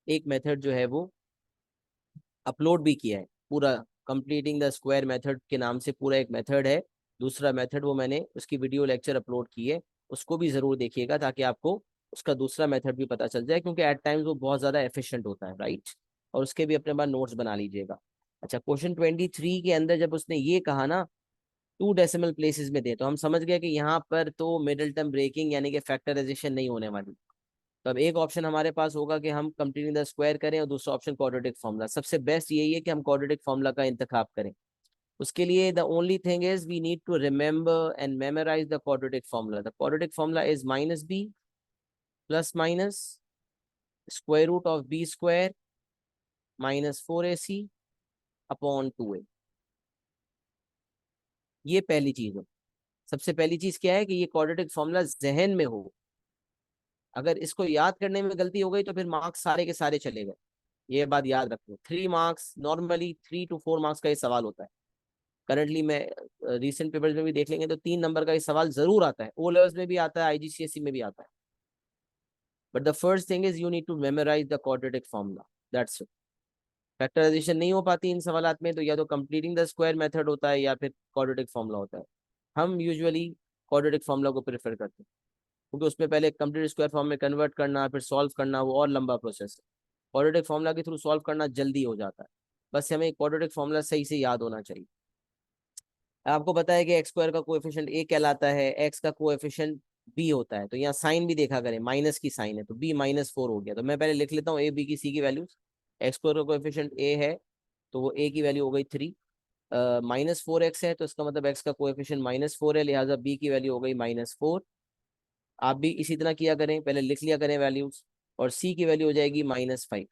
एक मेथड जो है वो अपलोड भी किया है, पूरा कंप्लीटिंग द स्क्वायर मेथड के नाम से पूरा एक मेथड है। दूसरा मेथड वो मैंने उसकी वीडियो लेक्चर अपलोड की है, उसको भी जरूर देखिएगा ताकि आपको उसका दूसरा मेथड भी पता चल जाए, क्योंकि एट टाइम्स वो बहुत ज्यादा एफिशिएंट होता है, राइट। और उसके भी अपने पास नोट्स बना लीजिएगा। अच्छा, क्वेश्चन 23 के अंदर जब उसने ये कहा ना 2 डेसिमल प्लेसेस में दे, तो हम समझ गए कि यहाँ पर तो मिडिल टर्म ब्रेकिंग यानी कि फैक्टराइजेशन नहीं होने वाली। तो अब एक ऑप्शन हमारे पास होगा कि हम कंप्लीटिंग द स्क्वायर करें, और दूसरा ऑप्शन क्वाड्रेटिक फॉर्मूला। सबसे बेस्ट यही है कि हम क्वाड्रेटिक फॉर्मूला का इंतखाब करें। उसके लिए the only thing is we need to remember and memorise the quadratic formula. The quadratic formula is -b plus minus square root of b square -4ac upon 2a। ये पहली चीज है। सबसे पहली चीज क्या है कि ये क्वाड्रेटिक फॉर्मूला जहन में हो। अगर इसको याद करने में गलती हो गई तो फिर मार्क्स सारे के सारे चले गए। ये बात याद रखो, 3 मार्क्स नॉर्मली 3 to 4 मार्क्स का ये सवाल होता है। करंटली मैं रीसेंट पेपर्स में भी देख लेंगे तो 3 नंबर का ये सवाल जरूर आता है, ओ लेवल्स में भी आता है, आईजीसीएसई में भी आता है। But the first thing is you need to memorise the quadratic formula, that's it. Factorisation नहीं हो पाती इन सवालात में, तो या तो कंप्लीटिंग द स्क्वायर मेथड होता है या फिर क्वाड्रेटिक फॉर्मूला होता है। हम यूजुअली क्वाड्रेटिक फॉर्मूला को प्रेफर करते हैं, क्योंकि उसमें पहले कंप्लीट स्क्वायर फॉर्म में कन्वर्ट करना फिर सॉल्व करना वो और लंबा प्रोसेस है। क्वाड्रेटिक फॉर्मूला के थ्रू सॉल्व करना जल्दी हो जाता है। बस हमें क्वाड्रेटिक फॉर्मूला सही से याद होना चाहिए। आपको पता है कि एक्स स्क्वायर का कोएफिशिएंट ए कहलाता है, एक्स का कोएफिशिएंट बी होता है, तो यहाँ साइन भी देखा करें, माइनस की साइन है तो बी -4 हो गया। तो मैं पहले लिख लेता हूँ ए बी की सी की वैल्यूज। एक्स स्क्वायर का कोएफिशिएंट ए है, तो वो ए की वैल्यू हो गई 3। -4x है तो इसका मतलब x का कोएफिशिएंट -4 है, लिहाजा b की वैल्यू हो गई -4। आप भी इसी तरह किया करें, पहले लिख लिया करें वैल्यूज, और c की वैल्यू हो जाएगी -5।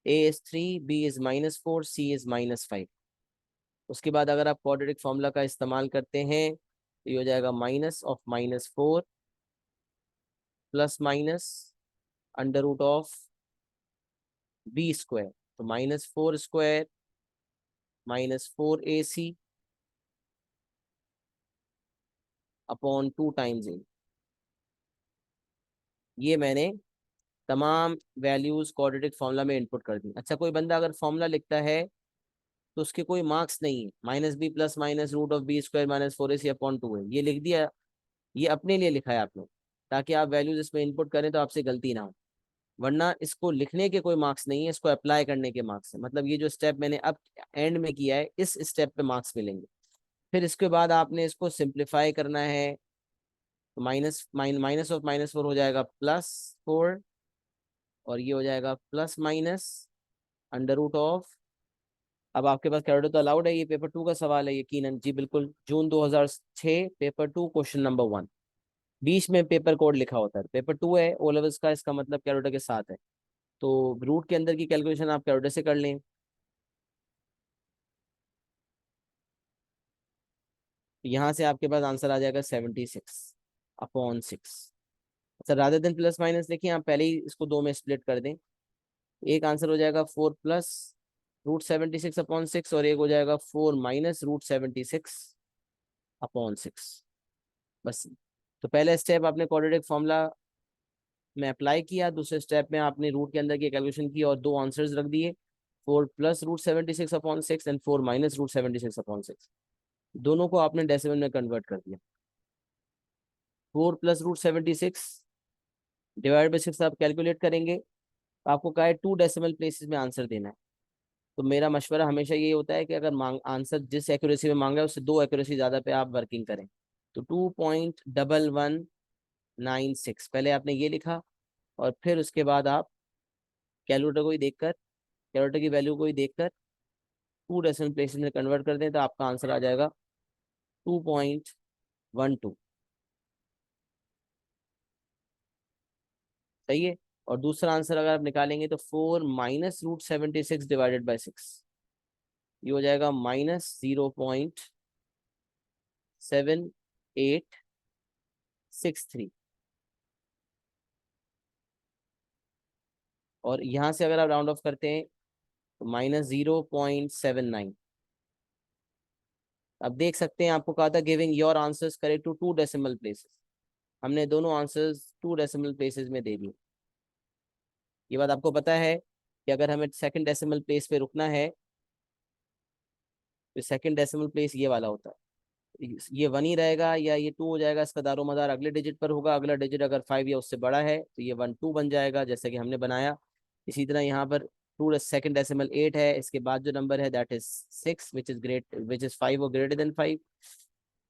a is 3, b is -4, c is -5। उसके बाद अगर आप क्वाड्रेटिक फॉर्मूला का इस्तेमाल करते हैं तो ये हो जाएगा -4 ± √b²। तो -4² -4ac अपॉन 2 टाइम्स ए। ये मैंने तमाम वैल्यूज क्वाड्रेटिक फॉर्मूला में इनपुट कर दी। अच्छा, कोई बंदा अगर फॉर्मूला लिखता है तो उसके कोई मार्क्स नहीं है, -b ± √b² -4ac अपॉन 2 है, ये लिख दिया। ये अपने लिए लिखा है आपने, ताकि आप वैल्यूज इसमें इनपुट करें तो आपसे गलती ना हो। वरना इसको लिखने के कोई मार्क्स नहीं है, इसको अप्लाई करने के मार्क्स है। मतलब ये जो स्टेप मैंने अब एंड में किया है, इस स्टेप पे मार्क्स मिलेंगे। फिर इसके बाद आपने इसको सिंप्लीफाई करना है, तो माइनस ऑफ -4 हो जाएगा +4, और ये हो जाएगा ±√ऑफ। अब आपके पास कैलकुलेटर तो अलाउड है, ये पेपर 2 का सवाल है यकीनन, जी बिल्कुल, जून 2006 पेपर 2 क्वेश्चन नंबर 1। बीच में पेपर कोड लिखा होता है, पेपर 2 है ओ लेवल्स का, इसका मतलब कैलकुलेटर के साथ है। तो रूट के अंदर की कैलकुलेशन आप कैलकुलेटर से कर लें। यहाँ से आपके पास आंसर आ जाएगा 76/6। अच्छा, रादर देन प्लस माइनस देखिए, आप पहले ही इसको दो में स्प्लिट कर दें। एक आंसर हो जाएगा 4 + √76/6, और एक हो जाएगा 4 - √76/6। बस। तो पहले स्टेप आपने क्वाड्रेटिक फॉर्मूला में अप्लाई किया, दूसरे स्टेप में आपने रूट के अंदर की कैलकुलेशन की और दो आंसर्स रख दिए, 4 + √76/6 एंड 4 - √76/6। दोनों को आपने डेसिमल में कन्वर्ट कर दिया। 4 + √76 डिवाइड बाई 6 आप कैलकुलेट करेंगे, आपको कहा है 2 डेसिमल प्लेसेस में आंसर देना है। तो मेरा मशवरा हमेशा ये होता है कि अगर मांग आंसर जिस एक्यूरेसी में मांगा है उससे 2 एक्यूरेसी ज़्यादा पे आप वर्किंग करें। तो 2.1196 पहले आपने ये लिखा, और फिर उसके बाद आप कैलकुलेटर को ही देखकर, कैलकुलेटर की वैल्यू को ही देखकर 2 डेसिमल प्लेसेस में कन्वर्ट कर दें, तो आपका आंसर आ जाएगा 2.12। सही है। और दूसरा आंसर अगर आप निकालेंगे तो 4 - √76 डिवाइडेड बाई 6, ये हो जाएगा -0.7863। और यहाँ से अगर आप राउंड ऑफ करते हैं तो -0.79। अब देख सकते हैं, आपको कहा था giving your answers correct to 2 decimal places, हमने दोनों आंसर्स 2 डेसिमल प्लेसेस में दे दिए। ये बात आपको पता है कि अगर हमें सेकंड डेसिमल प्लेस पे रुकना है तो सेकंड डेसिमल प्लेस ये वाला होता है, ये 1 ही रहेगा या ये 2 हो जाएगा, इसका दारोमदार अगले डिजिट पर होगा। अगला डिजिट अगर 5 या उससे बड़ा है तो ये 1 2 बन जाएगा, जैसे कि हमने बनाया। इसी तरह यहाँ पर 2 सेकंड डेसिमल 8 है, इसके बाद जो नंबर है दैट इज 6 विच इज 5 और ग्रेटर देन 5।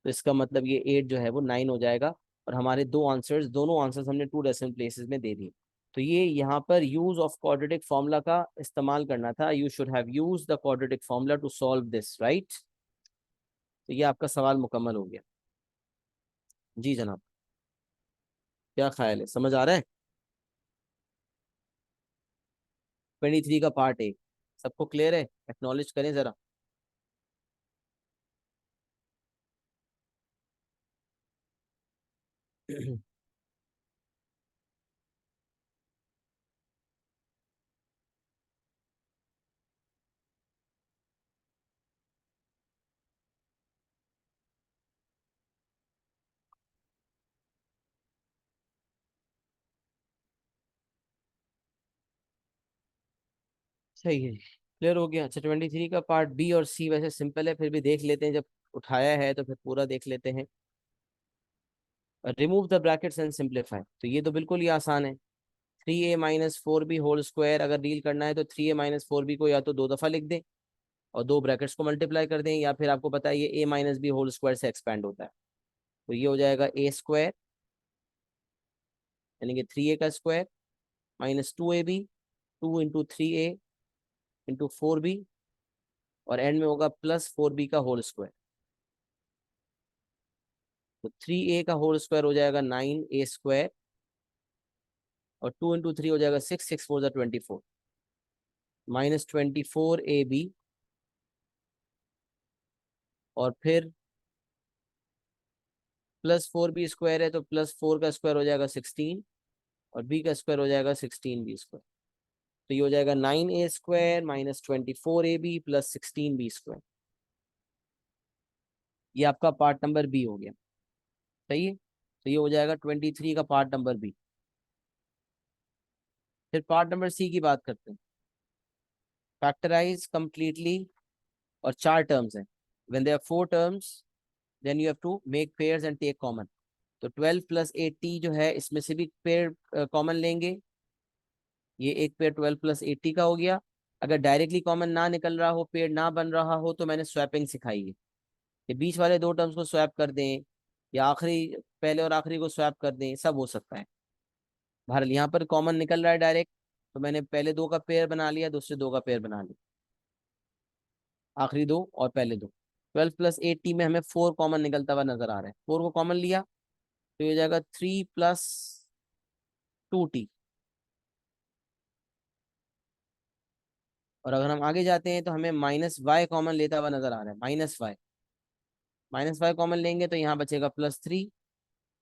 तो इसका मतलब ये 8 जो है वो 9 हो जाएगा। और हमारे दोनों आंसर्स हमने 2 डेसिमल प्लेसेस में दे दिए। तो ये यहाँ पर यूज ऑफ क्वाड्रेटिक फॉर्मूला का इस्तेमाल करना था। You should have use the quadratic formula to solve this, right. तो ये आपका सवाल मुकम्मल हो गया। जी जनाब, क्या ख्याल है, समझ आ रहा है? 23 का पार्ट ए सबको क्लियर है? एक्नॉलेज करें जरा। सही है, क्लियर हो गया। अच्छा, 23 का पार्ट बी और सी वैसे सिंपल है, फिर भी देख लेते हैं, जब उठाया है तो फिर पूरा देख लेते हैं। Remove the brackets and simplify, तो ये तो बिल्कुल ही आसान है। 3a - 4b होल स्क्वायर अगर डील करना है तो 3a - 4b को या तो 2 दफ़ा लिख दें और 2 ब्रैकेट्स को मल्टीप्लाई कर दें, या फिर आपको पता है ये a - b होल स्क्वायर से एक्सपैंड होता है। तो ये हो जाएगा ए स्क्वायर यानी कि 3a का square minus 2ab, 2 × 3a × 4b, और एंड में होगा प्लस 4b का होल स्क्वायर। तो 3a का होल स्क्वायर हो जाएगा 9a स्क्वायर, और 2 × 3 हो जाएगा 6, 6 4 24, माइनस 24ab, और फिर प्लस 4b स्क्वायर है तो प्लस 4 का स्क्वायर हो जाएगा 16, और b का स्क्वायर हो जाएगा 16b स्क्वायर। तो ये हो जाएगा 9a square minus 24ab plus 16b square. ये आपका पार्ट नंबर बी हो गया। सही है, तो ये हो जाएगा 23 का पार्ट नंबर बी। फिर पार्ट नंबर सी की बात करते हैं। फैक्टराइज कंप्लीटली, और 4 टर्म्स हैं। When there are 4 terms then you have to make pairs and take common. तो 12 + 80 जो है इसमें से भी पेयर कॉमन लेंगे। ये एक पेयर 12 + 80 का हो गया। अगर डायरेक्टली कॉमन ना निकल रहा हो, पेयर ना बन रहा हो, तो मैंने स्वैपिंग सिखाई है। ये बीच वाले 2 टर्म्स को स्वैप कर दें, या आखिरी पहले और आखिरी को स्वैप कर दें, सब हो सकता है। बहरहाल यहाँ पर कॉमन निकल रहा है डायरेक्ट, तो मैंने पहले 2 का पेयर बना लिया, दूसरे 2 का पेयर बना लिया, आखिरी 2 और पहले 2। 12 + 80 में हमें 4 कॉमन निकलता हुआ नजर आ रहा है। 4 को कॉमन लिया तो ये हो जाएगा 3 + 2t। और अगर हम आगे जाते हैं तो हमें -y कॉमन लेता हुआ नजर आ रहा है। -y कॉमन लेंगे तो यहाँ बचेगा +3,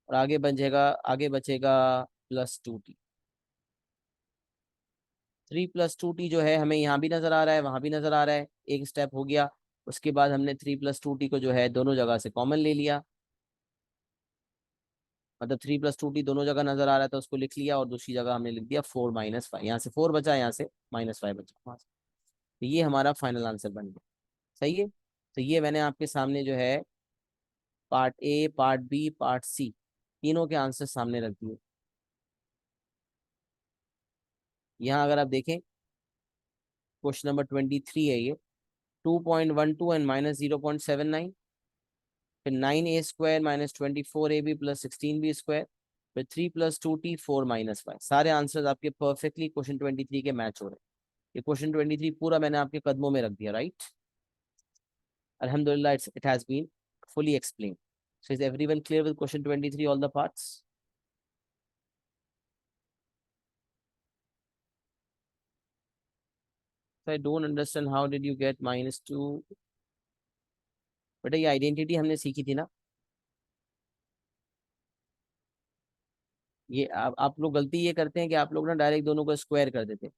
और आगे बचेगा +2t। 3 + 2t जो है हमें यहाँ भी नजर आ रहा है, वहां भी नजर आ रहा है, एक स्टेप हो गया। उसके बाद हमने 3 + 2t को जो है दोनों जगह से कॉमन ले लिया, मतलब 3 + 2t दोनों जगह नजर आ रहा था, उसको लिख लिया, और दूसरी जगह हमने लिख दिया 4 - 5। यहाँ से 4 बचा, यहाँ से -5 बचा, तो ये हमारा फाइनल आंसर बन गया। सही है, तो ये मैंने आपके सामने जो है part A, part B, part C, तीनों के आंसर सामने रख दिए। यहाँ अगर आप देखें, क्वेश्चन नंबर 23 है ये। 2.12 एंड -0.79, फिर 9a² - 24ab + 16b², फिर 3 + 2t 4 - 5। सारे आंसर्स आपके परफेक्टली क्वेश्चन 23 के मैच हो रहे हैं। ये क्वेश्चन 23 पूरा मैंने आपके कदमों में रख दिया, right. Alhamdulillah, it has been fully explained. So is everyone clear with question 23, all the parts? So I don't understand how did you get -2? बेटा ये आइडेंटिटी हमने सीखी थी ना। ये आप लोग गलती ये करते हैं कि आप लोग ना डायरेक्ट दोनों को स्क्वायर कर देते हैं।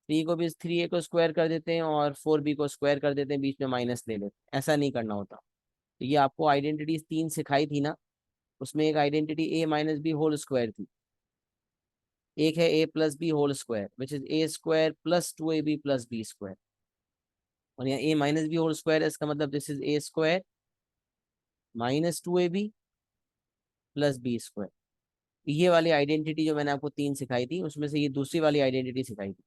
3a को स्क्वायर कर देते हैं, और 4b को स्क्वायर कर देते हैं, बीच में माइनस ले लेते हैं। ऐसा नहीं करना होता। तो ये आपको आइडेंटिटी 3 सिखाई थी ना, उसमें एक identity a - b whole square थी। एक है a + b whole square, which is a² + 2ab + b²। और यहाँ a - b होल स्क्वायर है, इसका मतलब this is a² - 2ab + b²। ये वाली आइडेंटिटी जो मैंने आपको 3 सिखाई थी, उसमें से ये दूसरी वाली आइडेंटिटी सिखाई थी।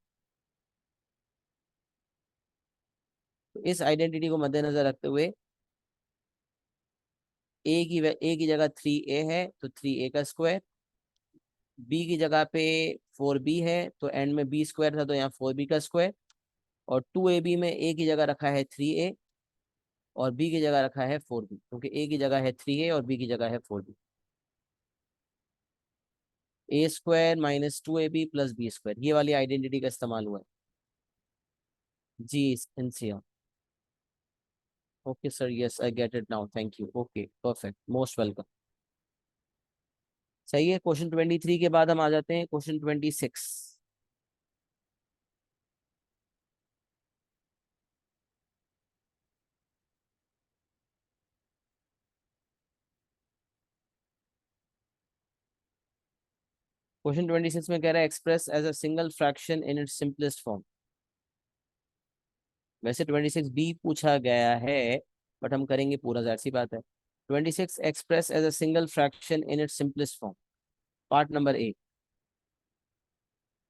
तो इस आइडेंटिटी को मद्देनजर रखते हुए ए की जगह 3a है तो 3a का स्क्वायर, बी की जगह पे 4b है तो एंड में b² था तो यहाँ 4b का स्क्वायर, और 2ab में a की जगह रखा है 3a, और b की जगह रखा है 4b, क्योंकि a की जगह है 3a और b की जगह है 4b। a² - 2ab + b², ये वाली आइडेंटिटी का इस्तेमाल हुआ है। जी NCR. Okay sir, yes I get it now, thank you, okay perfect, most welcome. सही है, क्वेश्चन 23 के बाद हम आ जाते हैं क्वेश्चन 26। क्वेश्चन 26 में कह रहा है express as a single fraction in its simplest form. वैसे 26 बी पूछा गया है, बट हम करेंगे पूरा, जाहिर सी बात है। 26 express as a single fraction in its simplest form, part number A.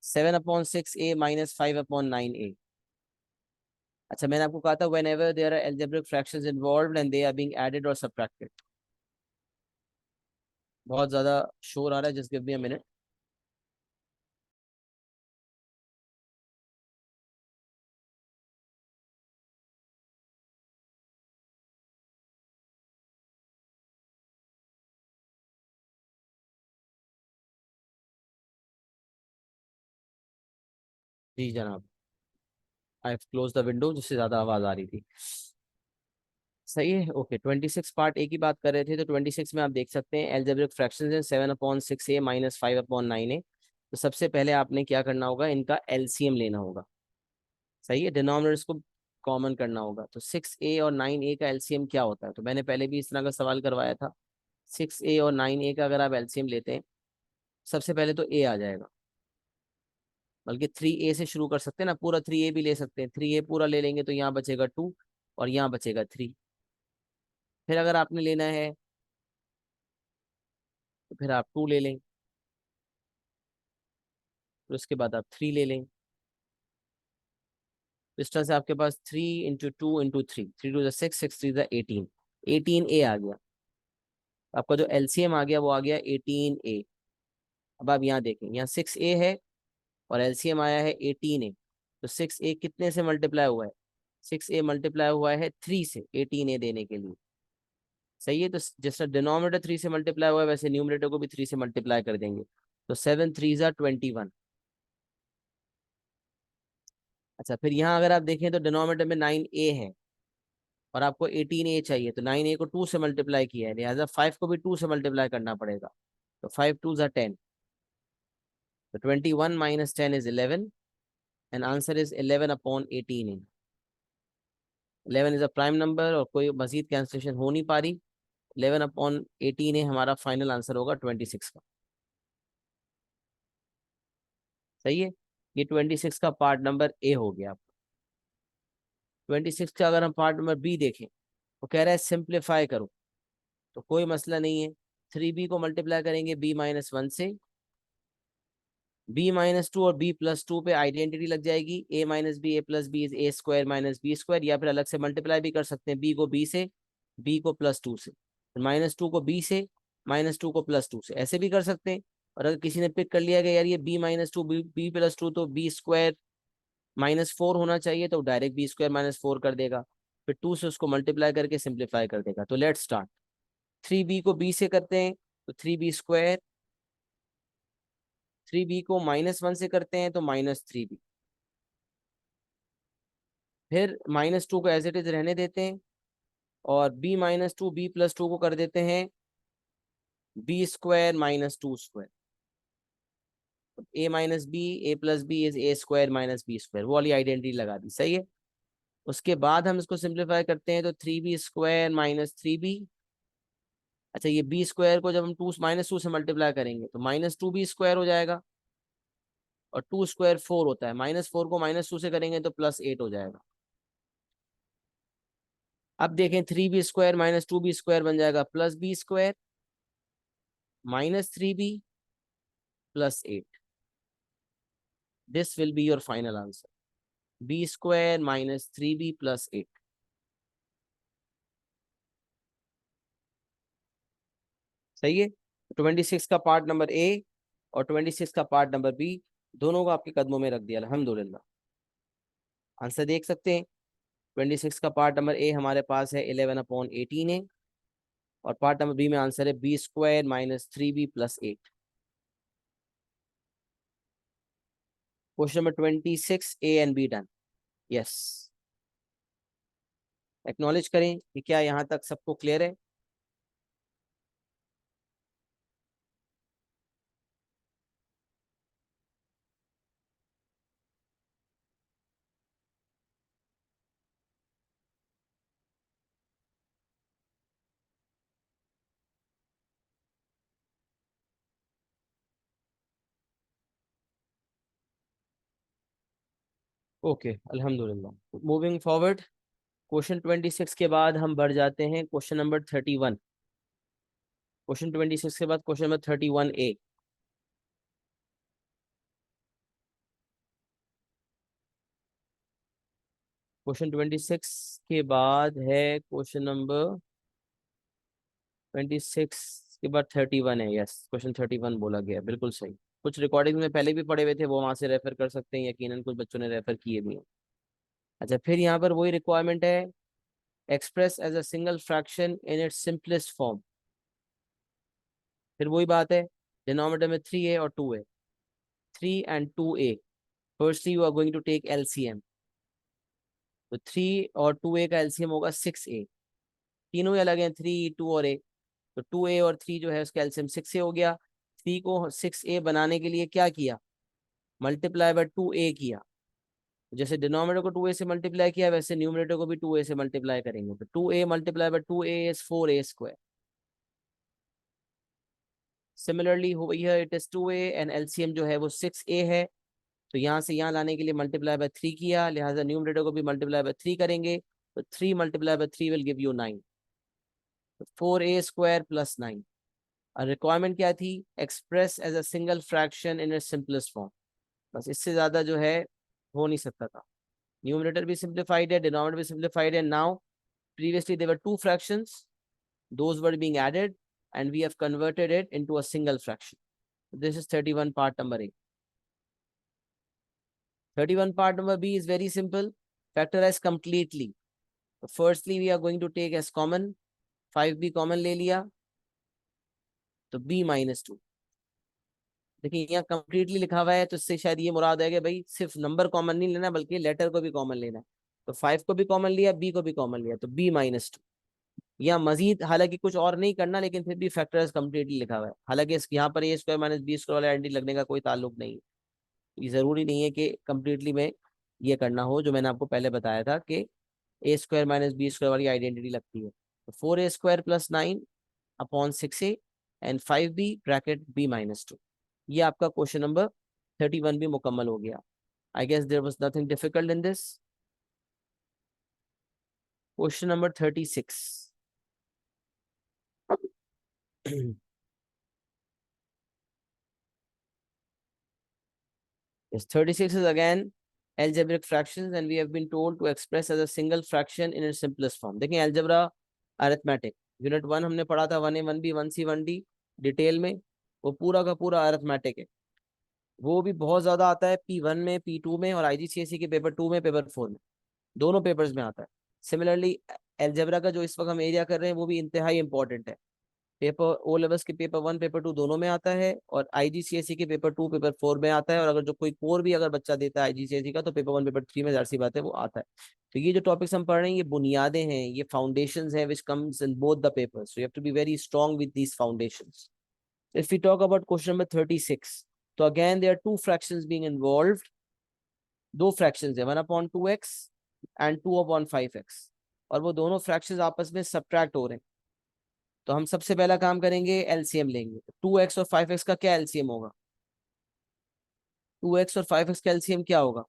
7/6a - 5/9a। अच्छा, मैंने आपको कहा था whenever there are algebraic fractions involved and they are being added or subtracted। बहुत ज्यादा शोर आ रहा है, just give me a minute. जी जनाब, I have close the window, जिससे ज्यादा आवाज आ रही थी। सही है, ओके। 26 पार्ट ए की बात कर रहे थे, तो 26 में आप देख सकते हैं एल्जेब्रिक फ्रैक्शंस हैं 7/6a माइनस 5/9a। तो सबसे पहले आपने क्या करना होगा, इनका एलसीएम लेना होगा। सही है, डिनोमिनेटर्स को कॉमन करना होगा। तो 6a और 9a का एलसीएम क्या होता है, तो मैंने पहले भी इस तरह का सवाल करवाया था। 6a और 9a का अगर आप एलसीएम लेते हैं, सबसे पहले तो a आ जाएगा। बल्कि 3a से शुरू कर सकते हैं ना, पूरा 3a भी ले सकते हैं। 3a पूरा ले लेंगे तो यहाँ बचेगा 2 और यहाँ बचेगा 3। फिर अगर आपने लेना है तो फिर आप 2 ले लें, फिर उसके बाद आप 3 ले लें। तो इस तरह से आपके पास 3 × 2 × 3, 3 × 6, 6 × 3 = 18, 18a आ गया। आपका जो एलसीएम आ गया वो आ गया 18a। अब आप यहाँ देखें, यहाँ 6a है और एलसीएम आया है 18a। तो 6a कितने से मल्टीप्लाई हुआ है, 6a मल्टीप्लाई हुआ है 3 से 18a देने के लिए। सही है, तो जैसा डिनोमिनेटर 3 से मल्टीप्लाई हुआ है, वैसे न्यूमरेटर को भी 3 से मल्टीप्लाई कर देंगे। तो 7 × 3 = 21। अच्छा, फिर यहाँ अगर आप देखें तो डिनोमिनेटर में 9a है और आपको 18a चाहिए, तो 9a को 2 से मल्टीप्लाई किया है, लिहाजा 5 को भी 2 से मल्टीप्लाई करना पड़ेगा। तो 5 × 2 = 10। तो 21 - 10 = 11 and answer is 11/18a। 11 is a prime number और कोई मजीद कैंसिलेशन हो नहीं पा रही। 11/18 हमारा फाइनल आंसर होगा 26 का। सही है, ये 26 का पार्ट नंबर ए हो गया। 26 का अगर हम पार्ट नंबर बी देखें, वो कह रहा है सिंप्लीफाई करो। तो कोई मसला नहीं है, 3b को मल्टीप्लाई करेंगे b - 1 से। b - 2 और b+2 पे आइडेंटिटी लग जाएगी, a - b a+b = a² - b², या फिर अलग से मल्टीप्लाई भी कर सकते हैं, b को b से, b को +2 से, -2 को b से, -2 को +2 से, ऐसे भी कर सकते हैं। और अगर किसी ने पिक कर लिया कि यार ये b - 2 b+2 तो b² -4 होना चाहिए, तो डायरेक्ट b² -4 कर देगा, फिर 2 से उसको मल्टीप्लाई करके सिंप्लीफाई कर देगा। तो लेट्स स्टार्ट। 3b को b से करते हैं तो 3b², 3b को -1 से करते हैं तो -3b, फिर -2 को एज इट इज रहने देते हैं और b - 2 b+2 को कर देते हैं b² -2²। a - b a+b = a² - b², वो वाली आइडेंटिटी लगा दी। सही है, उसके बाद हम इसको सिंप्लीफाई करते हैं तो 3b² -3b। अच्छा, ये b² को जब हम -2 से मल्टीप्लाई करेंगे तो -2b² हो जाएगा, और 2² 4 होता है, -4 को -2 से करेंगे तो +8 हो जाएगा। अब देखें, 3b² -2b² बन जाएगा +b² -3b +8। This will be your final answer, b² -3b +8। सही है, 26 का पार्ट नंबर ए और 26 का पार्ट नंबर बी, दोनों को आपके कदमों में रख दिया अल्हम्दुलिल्लाह। आंसर देख सकते हैं, 26 का पार्ट नंबर ए हमारे पास है 11/18 है, और पार्ट नंबर बी में आंसर है b² -3b +8। Question number 26 A and be done. Yes, acknowledge करें कि क्या यहाँ तक सबको क्लियर है। ओके, अल्हम्दुलिल्लाह। मूविंग फॉरवर्ड, क्वेश्चन 26 के बाद हम बढ़ जाते हैं क्वेश्चन नंबर 31। क्वेश्चन 26 के बाद क्वेश्चन नंबर 31A। क्वेश्चन 26 के बाद है क्वेश्चन नंबर 26 इसके बाद 31 है। यस, क्वेश्चन 31 बोला गया, बिल्कुल सही। कुछ रिकॉर्डिंग में पहले भी पढ़े हुए थे, वो वहां से रेफर कर सकते हैं, यकीनन कुछ बच्चों ने रेफर किए भी हैं। अच्छा, फिर यहाँ पर वही रिक्वायरमेंट है, express as a single fraction in its simplest form. फिर वही बात है, डिनोमिनेटर में 3a और 2a, 3 and 2a। Firstly you are going to take LCM. तो 3 और 2a का एलसीएम होगा 6a। तीनों ही अलग हैं, 3, 2 और a। तो 2a और 3 जो है उसका एलसीएम 6a हो गया। 3 को 6a बनाने के लिए क्या किया, मल्टीप्लाई बाय 2a किया। जैसे डिनोमिनेटर को 2a से मल्टीप्लाई किया, वैसे न्यूमरेटर को भी 2a से मल्टीप्लाई करेंगे। तो 2a multiply by 2a is 4a square. Similarly हो here it is 2a and LCM जो है वो 6a है। तो यहाँ से यहाँ लाने के लिए मल्टीप्लाई बाय 3 किया, लिहाजा न्यूमरेटर को भी मल्टीप्लाई बाय 3 करेंगे। तो 3 multiply by 3 will give you 9। 4a square plus 9। और रिक्वायरमेंट क्या थी, express as a single fraction in its simplest form. बस इससे ज्यादा जो है हो नहीं सकता था। न्यूमरेटर भी सिंप्लीफाइड है, डिनोमिनेटर भी सिंप्लीफाइड है। Now previously there were two fractions, those were being added, and we have converted it into a single fraction. This is 31 part number A. 31 part number B is very simple, factorize completely. So firstly we are going to take as common, 5b common ले लिया, तो b minus 2। देखिए यहाँ completely लिखा हुआ है, तो इससे शायद ये मुराद है कि भाई सिर्फ नंबर कॉमन नहीं लेना बल्कि लेटर को भी कॉमन लेना है। तो 5 को भी कॉमन लिया, b को भी कॉमन लिया, तो b minus 2। या मजीद हालांकि कुछ और नहीं करना, लेकिन फिर भी फैक्टर्स कंप्लीटली लिखा हुआ है। हालांकि यहाँ पर ए स्क्वायर माइनस बी स्क्वायर वाला आइडेंटिटी लगने का कोई ताल्लुक नहीं है। ये जरूरी नहीं है कि कंप्लीटली में ये करना हो, जो मैंने आपको पहले बताया था कि ए स्क्वायर माइनस बी स्क्वायर वाली आइडेंटिटी लगती है। तो 4a square plus 9 upon 6a and 5b bracket b minus 2। ये आपका क्वेश्चन नंबर 31 भी मुकम्मल हो गया। I guess there was nothing difficult in this. Question number 36। Yes, 36 is again algebraic fractions and we have been told to express as a single fraction in its simplest form. देखें algebra arithmetic unit 1 हमने पढ़ा था, 1a 1b 1c 1d detail में, वो पूरा का पूरा arithmetic है। वो भी बहुत ज्यादा आता है P1 में, P2 में, और आईजीसीएसई के पेपर 2 में, पेपर 4 में, दोनों पेपर्स में आता है। सिमिलरली एल्जेब्रा का जो इस वक्त हम एरिया कर रहे हैं वो भी इंतहाई इंपॉर्टेंट है। पेपर ओ लेवल्स के पेपर 1 पेपर 2 दोनों में आता है, और आईजीसीएसई के पेपर 2 पेपर 4 में आता है। और अगर जो कोई कोर भी अगर बच्चा देता है आईजीसीएसई का, तो पेपर 1 पेपर 3 में जाहिर सी बात है वो आता है। तो ये जो टॉपिक्स हम पढ़ रहे हैं ये बुनियादें हैं, ये फाउंडेशंस हैं which comes in both the papers, so you have to be very strong with these foundations. If we talk about question number 36, तो again there are two fractions being involved. दो फ्रैक्शंस है, 1/2x and 2/5x, और वो दोनों fractions आपस में subtract हो रहे हैं। तो हम सबसे पहला काम करेंगे, एलसीएम लेंगे। 2x और 5x का क्या एलसीएम होगा, 2x और 5x का एलसीएम क्या होगा?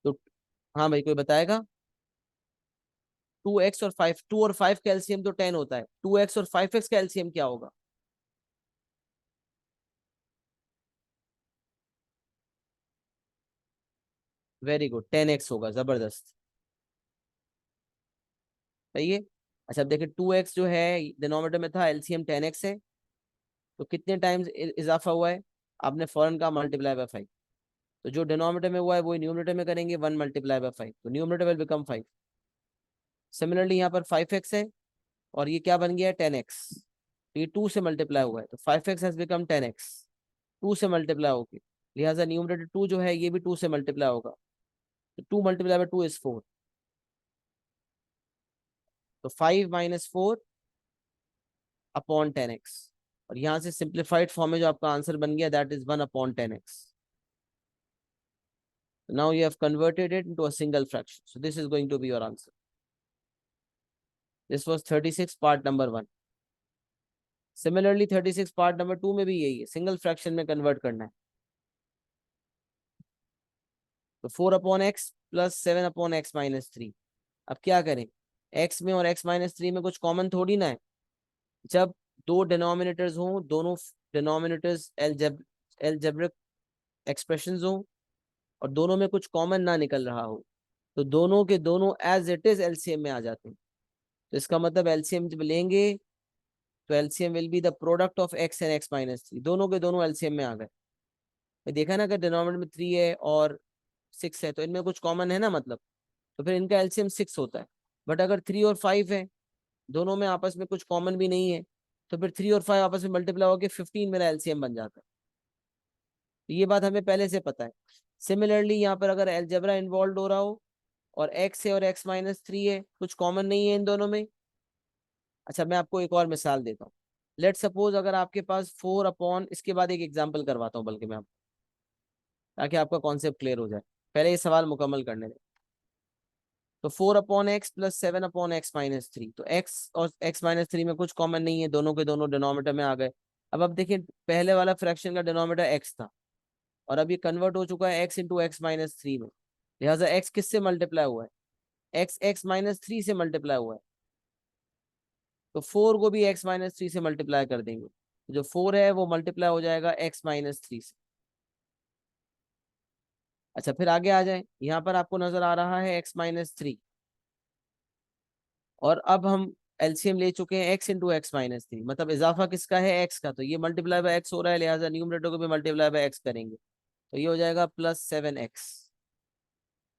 तो हाँ भाई, कोई बताएगा? 2x और 5, 2 और 5 का एलसीएम तो 10 होता है, 2x और 5x का एलसीएम क्या होगा? वेरी गुड, 10x होगा, जबरदस्त, सही है। अच्छा अब देखिए, 2x जो है डिनोमिनेटर में था, एलसीएम 10x है, तो कितने टाइम्स इजाफा हुआ है? आपने फौरन कहा मल्टीप्लाई बाय 5। तो जो डिनोमिनेटर में हुआ है वही न्यूमरेटर में करेंगे, 1 मल्टीप्लाई बाय 5, तो न्यूमरेटर विल बिकम 5। सिमिलरली यहाँ पर 5x है, और ये क्या बन गया है, 10x। तो ये 2 से मल्टीप्लाई हुआ है, तो 5x हैज बिकम 10x, 2 से मल्टीप्लाई होगी, लिहाजा न्यूमरेटर 2 जो है ये भी 2 से मल्टीप्लाई होगा। तो 2 मल्टीप्लाई बाय 2 इज 4। तो 5 माइनस 4 अपॉन 10x, और यहाँ से सिंप्लीफाइड फॉर्म में जो आपका आंसर बन गया that is 1 upon 10x। Now you have converted it into a single fraction, so this is going to be your answer. This was 36 part number 1. Similarly 36 part number 2 में भी यही है, single fraction में convert करना है। तो 4/x plus 7/x minus 3। अब क्या करें, x में और x माइनस 3 में कुछ कॉमन थोड़ी ना है। जब दो डिनोमिनेटर्स हों, दोनों डिनोमिनेटर्स एलजेब्रिक एक्सप्रेशंस हों, और दोनों में कुछ कॉमन ना निकल रहा हो, तो दोनों के दोनों एज इट इज एलसीएम में आ जाते हैं। तो इसका मतलब एलसीएम जब लेंगे तो LCM will be the product of x and x minus three, दोनों के दोनों एलसीएम में आ गए। देखा ना, अगर डिनोमिनेटर में 3 है और 6 है तो इनमें कुछ कॉमन है ना, मतलब तो फिर इनका एलसीएम 6 होता है। बट अगर 3 और 5 है, दोनों में आपस में कुछ कॉमन भी नहीं है, तो फिर 3 और 5 आपस में मल्टीप्लाई होकर 15 मेरा एलसीएम बन जाता है। तो ये बात हमें पहले से पता है। सिमिलरली यहाँ पर अगर अलजेब्रा इन्वॉल्व हो रहा हो और एक्स है और एक्स माइनस थ्री है, कुछ कॉमन नहीं है इन दोनों में। अच्छा, मैं आपको एक और मिसाल देता हूँ। लेट सपोज अगर आपके पास 4 अपॉन, इसके बाद एक एग्जांपल करवाता हूँ बल्कि मैं आपको, ताकि आपका कॉन्सेप्ट क्लियर हो जाए। पहले ये सवाल मुकम्मल करने दें। तो 4/x plus 7/x minus three, तो x और x माइनस थ्री में कुछ कॉमन नहीं है, दोनों के दोनों डिनोमिनेटर में आ गए। अब देखिए, पहले वाला फ्रैक्शन का डिनोमिनेटर x था और अब ये कन्वर्ट हो चुका है x into x minus three में। लिहाजा x किससे मल्टीप्लाई हुआ है? x x माइनस थ्री से मल्टीप्लाई हुआ है। तो 4 को भी x माइनस थ्री से मल्टीप्लाई कर देंगे, जो 4 है वो मल्टीप्लाई हो जाएगा x माइनस थ्री से। अच्छा, फिर आगे आ जाए, यहाँ पर आपको नजर आ रहा है x माइनस थ्री, और अब हम एलसीएम ले चुके हैं x into x minus three, मतलब इजाफा किसका है? x का, तो ये मल्टीप्लाई बाय x हो रहा है, लिहाजा न्यूमरेटर को भी मल्टीप्लाई बाय x करेंगे, तो ये हो जाएगा +7x।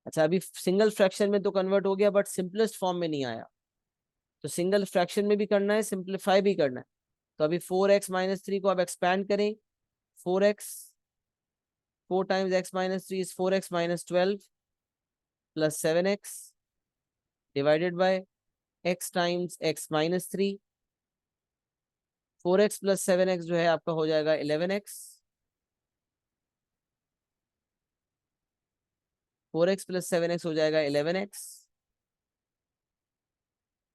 अच्छा, अभी सिंगल फ्रैक्शन में तो कन्वर्ट हो गया, बट सिंपलेस्ट फॉर्म में नहीं आया। तो सिंगल फ्रैक्शन में भी करना है, सिंप्लीफाई भी करना है। तो अभी 4x माइनस थ्री को आप एक्सपैंड करें। 4x, 4 times x minus three is 4x minus 12 plus 7x divided by x times x minus three. 4x plus 7x जो है आपका हो जाएगा 11x। 4x प्लस 7x हो जाएगा 11x।